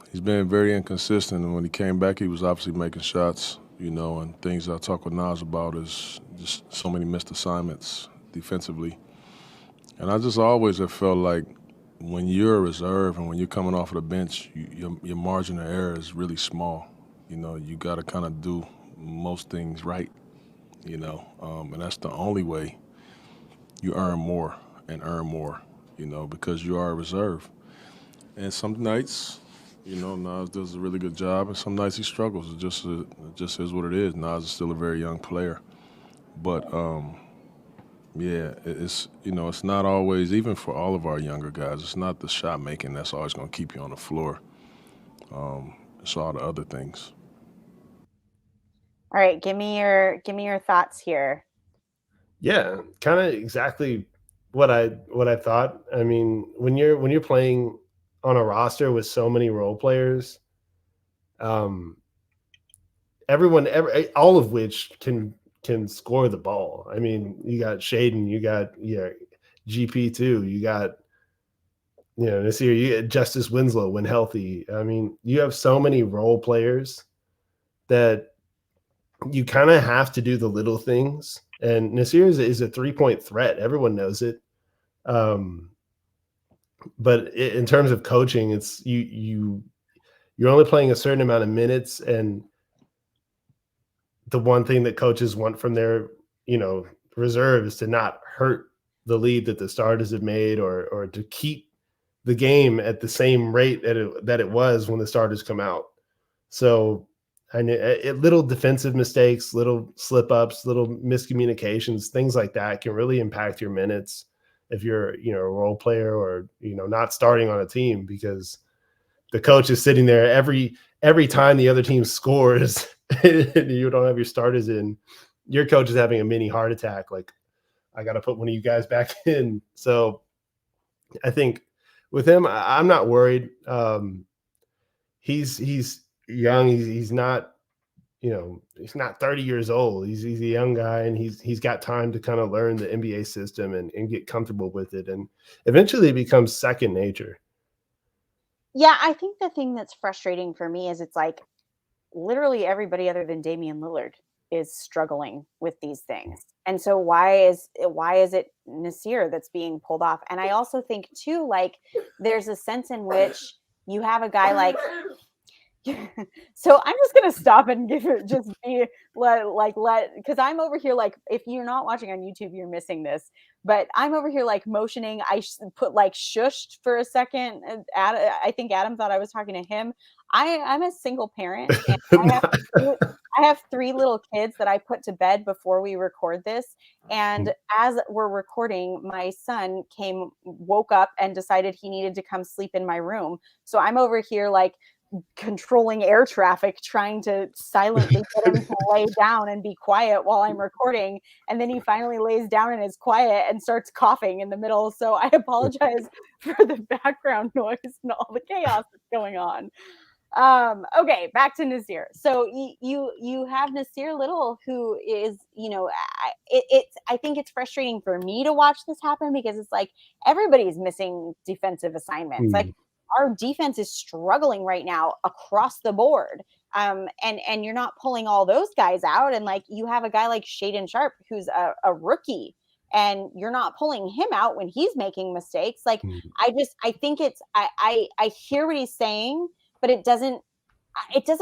He's been very inconsistent, and when he came back, he was obviously making shots, you know, and things I talk with Nas about is just so many missed assignments defensively. And I just always have felt like when you're a reserve and when you're coming off of the bench, your margin of error is really small. You know, you got to kind of do most things right, you know, and that's the only way you earn more, you know, because you are a reserve. And some nights, you know, Nas does a really good job, and some nights he struggles. It just is what it is. Nas is still a very young player. But, yeah, it's, you know, it's not always, even for all of our younger guys, it's not the shot making that's always going to keep you on the floor. It's all the other things. All right, give me your thoughts here. Yeah, kind of exactly what I thought. I mean, when you're playing on a roster with so many role players, all of which can score the ball. I mean, you got Shaden, you got GP2, you got Nassir, you got Justice Winslow when healthy. I mean, you have so many role players that you kind of have to do the little things. And Nassir is a 3-point threat. Everyone knows it. But in terms of coaching, it's you're only playing a certain amount of minutes, and the one thing that coaches want from their, reserve is to not hurt the lead that the starters have made, or to keep the game at the same rate that it was when the starters come out. So little defensive mistakes, little slip ups, little miscommunications, things like that can really impact your minutes if you're, a role player or, not starting on a team, because the coach is sitting there every time the other team scores and you don't have your starters in, your coach is having a mini heart attack. Like, I got to put one of you guys back in. So I think with him, I'm not worried. He's young. He's not, he's not 30 years old. He's a young guy, and he's got time to kind of learn the NBA system and get comfortable with it. And eventually it becomes second nature. Yeah, I think the thing that's frustrating for me is it's like literally everybody other than Damian Lillard is struggling with these things. And so why is it Nassir that's being pulled off? And I also think too, like, there's a sense in which you have a guy like so I'm just gonna stop and give it just be let because I'm over here, like, if you're not watching on YouTube, you're missing this. But I'm over here like motioning. I put like shushed for a second. I think Adam thought I was talking to him. I'm a single parent, and I have 3 little kids that I put to bed before we record this. And as we're recording, my son woke up and decided he needed to come sleep in my room. So I'm over here like controlling air traffic, trying to silently get him to lay down and be quiet while I'm recording. And then he finally lays down and is quiet and starts coughing in the middle. So I apologize for the background noise and all the chaos that's going on. Okay, back to Nassir. So you have Nassir Little, who is, I think it's frustrating for me to watch this happen, because it's like everybody's missing defensive assignments. Like, our defense is struggling right now across the board. And you're not pulling all those guys out. And like, you have a guy like Shaedon Sharpe, who's a rookie, and you're not pulling him out when he's making mistakes. Like, I think I hear what he's saying, but it doesn't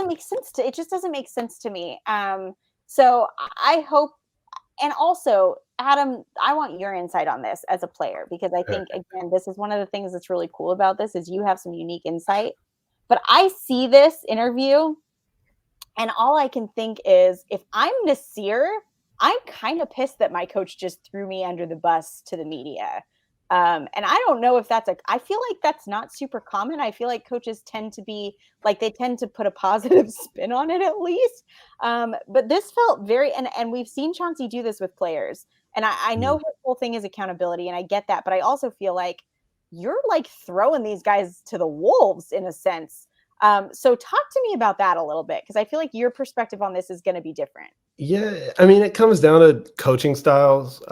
make sense it just doesn't make sense to me. So I hope, and also, Adam, I want your insight on this as a player, because I think, again, this is one of the things that's really cool about this, is you have some unique insight. But I see this interview, and all I can think is, if I'm Nassir, I'm kind of pissed that my coach just threw me under the bus to the media. And I don't know if I feel like that's not super common. I feel like coaches tend to be like, they tend to put a positive spin on it at least. But this felt very, and we've seen Chauncey do this with players. And I know his whole thing is accountability, and I get that, but I also feel like you're like throwing these guys to the wolves in a sense. So talk to me about that a little bit, because I feel like your perspective on this is going to be different. Yeah. I mean, it comes down to coaching styles.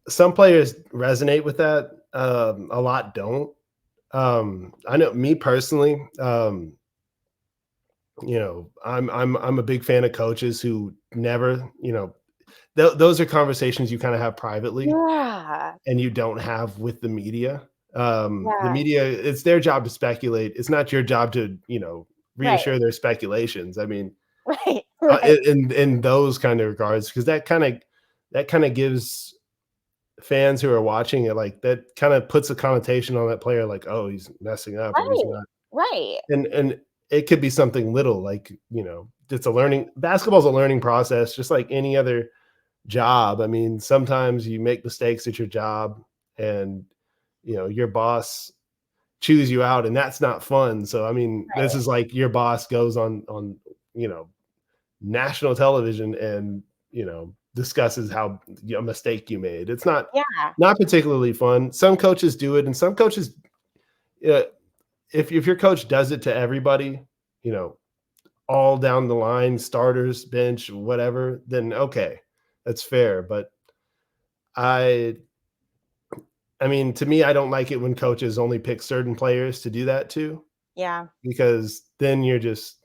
Some players resonate with that. A lot don't. I know me personally, I'm a big fan of coaches who never, those are conversations you kind of have privately, and you don't have with the media. The media, it's their job to speculate. It's not your job to, reassure their speculations. I mean, in those kind of regards, because that kind of gives fans who are watching it, like, that kind of puts a connotation on that player, like, oh, he's messing up, or he's not. And it could be something little, like, it's basketball's a learning process, just like any other job. I mean, sometimes you make mistakes at your job, and your boss chews you out, and that's not fun. So I mean, this is like your boss goes on national television and discusses how a mistake you made. It's not particularly fun. Some coaches do it, and some coaches, if your coach does it to everybody, all down the line, starters, bench, whatever, then okay, that's fair. But I mean, to me, I don't like it when coaches only pick certain players to do that to. Yeah. Because then you're just,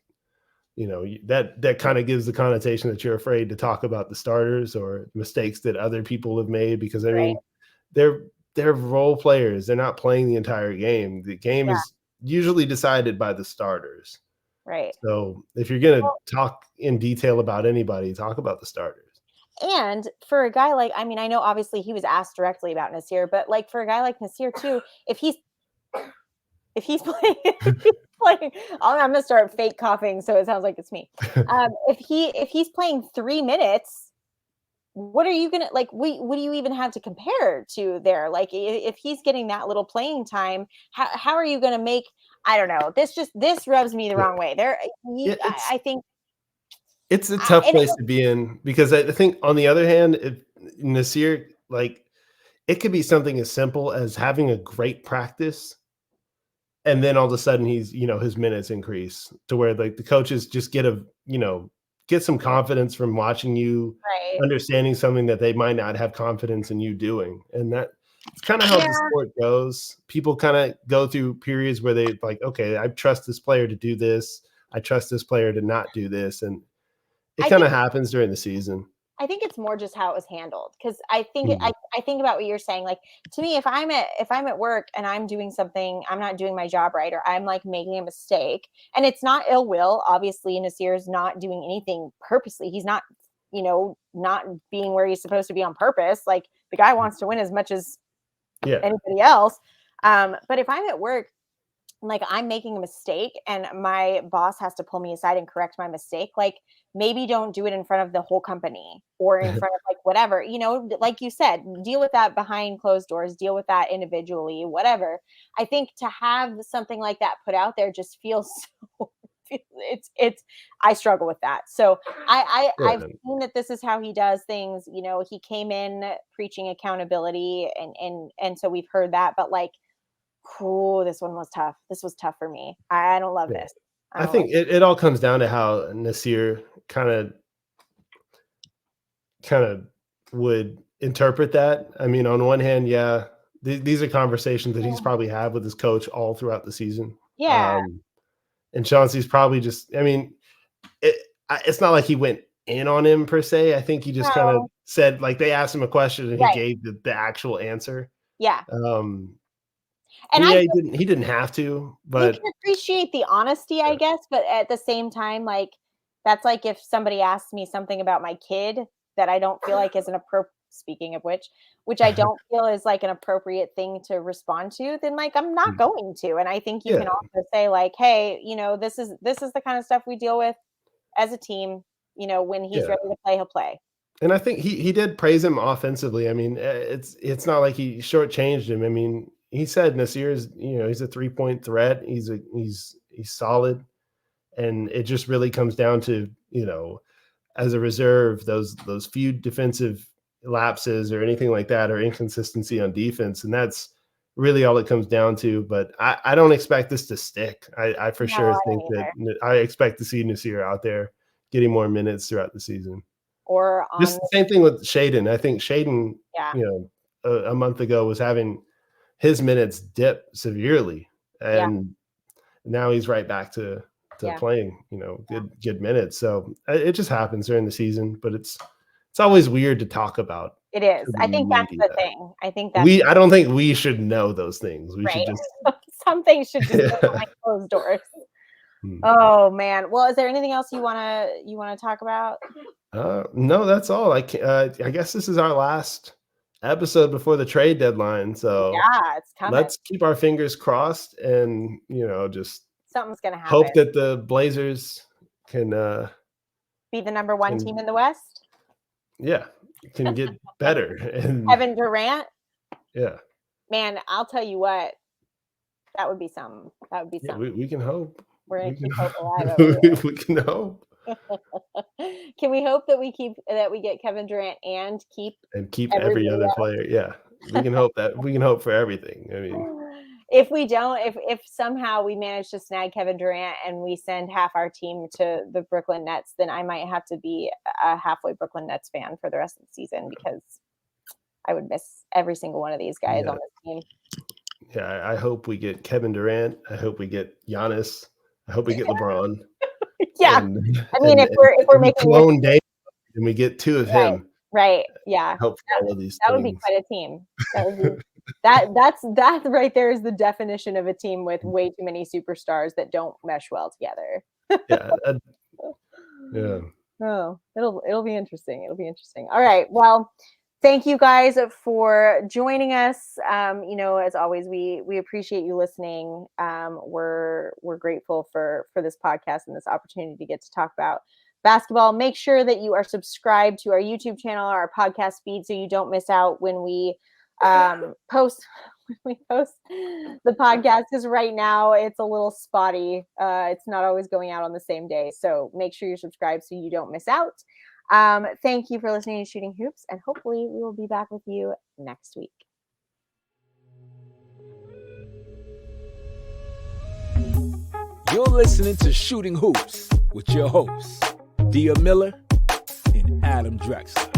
that kind of gives the connotation that you're afraid to talk about the starters or mistakes that other people have made. Because I mean, they're role players. They're not playing the entire game. The game is usually decided by the starters. Right. So if you're going to talk in detail about anybody, talk about the starters. And for a guy like, I mean, I know obviously he was asked directly about Nassir, but like for a guy like Nassir too, if he's playing, I'm gonna start fake coughing, so it sounds like it's me. If he's playing 3 minutes, what are you gonna like? What do you even have to compare to there? Like, if he's getting that little playing time, how are you gonna make? I don't know. This rubs me the wrong way. I think it's a tough place to be in, because I think on the other hand, if Nassir, like, it could be something as simple as having a great practice, and then all of a sudden he's, his minutes increase to where like the coaches just get some confidence from watching you, understanding something that they might not have confidence in you doing. And that's kind of how the sport goes. People kind of go through periods where they like, okay, I trust this player to do this. I trust this player to not do this. And it kind of happens during the season. I think it's more just how it was handled, because I think I think about what you're saying. Like, to me, if I'm at work and I'm doing something, I'm not doing my job right, or I'm like making a mistake, and it's not ill will. Obviously, Nassir is not doing anything purposely. He's not, not being where he's supposed to be on purpose. Like, the guy wants to win as much as anybody else. But if I'm at work, like, I'm making a mistake and my boss has to pull me aside and correct my mistake, like, maybe don't do it in front of the whole company or in front of like whatever, like you said, deal with that behind closed doors, deal with that individually, whatever. I think to have something like that put out there just feels I struggle with that. So I've seen that this is how he does things. You know, he came in preaching accountability and so we've heard that, but like, cool, this one was tough. This was tough for me. I don't love this. I think it all comes down to how Nassir kind of would interpret that. I mean, on one hand, these are conversations that he's probably had with his coach all throughout the season. Yeah. And Chauncey's probably just, I mean, it's not like he went in on him per se. I think he just kind of said, like, they asked him a question and he gave the actual answer. Yeah. And he didn't have to, but you can appreciate the honesty, I guess. But at the same time, like, that's like if somebody asks me something about my kid that I don't feel like is an appropriate, speaking of which I don't feel is like an appropriate thing to respond to, then like I'm not going to. And I think you can also say like, hey, you know, this is the kind of stuff we deal with as a team. You know, when he's ready to play, he'll play. And I think he did praise him offensively. I mean, it's not like he shortchanged him. I mean, he said Nassir is, you know, he's a 3-point threat. He's solid, and it just really comes down to, you know, as a reserve, those few defensive lapses or anything like that, or inconsistency on defense, and that's really all it comes down to. But I don't expect this to stick. I for sure think that I expect to see Nassir out there getting more minutes throughout the season. Or just the same thing with Shaedon. I think Shaedon, you know, a month ago was having his minutes dip severely, and now he's right back to playing, you know, good minutes. So it just happens during the season, but it's always weird to talk about. It is. I think that's the thing. I think I don't think we should know those things. We should just some things should just go behind closed doors. Oh man. Well, is there anything else you wanna talk about? No, that's all. I guess this is our last episode before the trade deadline. So it's coming. Let's keep our fingers crossed and, you know, just something's gonna happen. Hope that the Blazers can be the number 1 team in the West. Yeah, can get better. And Kevin Durant. Yeah. Man, I'll tell you what. That would be something. That would be something. We can hope. We're gonna keep hope alive over here. We can hope. Can we hope that we get Kevin Durant and keep every other player? Yeah, we can hope that. We can hope for everything. I mean, if we don't, if somehow we manage to snag Kevin Durant and we send half our team to the Brooklyn Nets, then I might have to be a halfway Brooklyn Nets fan for the rest of the season, because I would miss every single one of these guys on this team. Yeah, I hope we get Kevin Durant. I hope we get Giannis. I hope we get LeBron. I mean, if we're making clone Dave, and we get 2 of him. Right. Yeah. I hope all of these. That would be quite a team. That would be that right there is the definition of a team with way too many superstars that don't mesh well together. Yeah. Oh, it'll be interesting. It'll be interesting. All right. Well, thank you guys for joining us. You know, as always, we appreciate you listening. We're grateful for this podcast and this opportunity to get to talk about basketball. Make sure that you are subscribed to our YouTube channel, our podcast feed, so you don't miss out when we post the podcast, because right now it's a little spotty. It's not always going out on the same day. So make sure you're subscribed so you don't miss out. Thank you for listening to Shooting Hoops, and hopefully we will be back with you next week. You're listening to Shooting Hoops with your hosts, Dia Miller and Adam Drexler.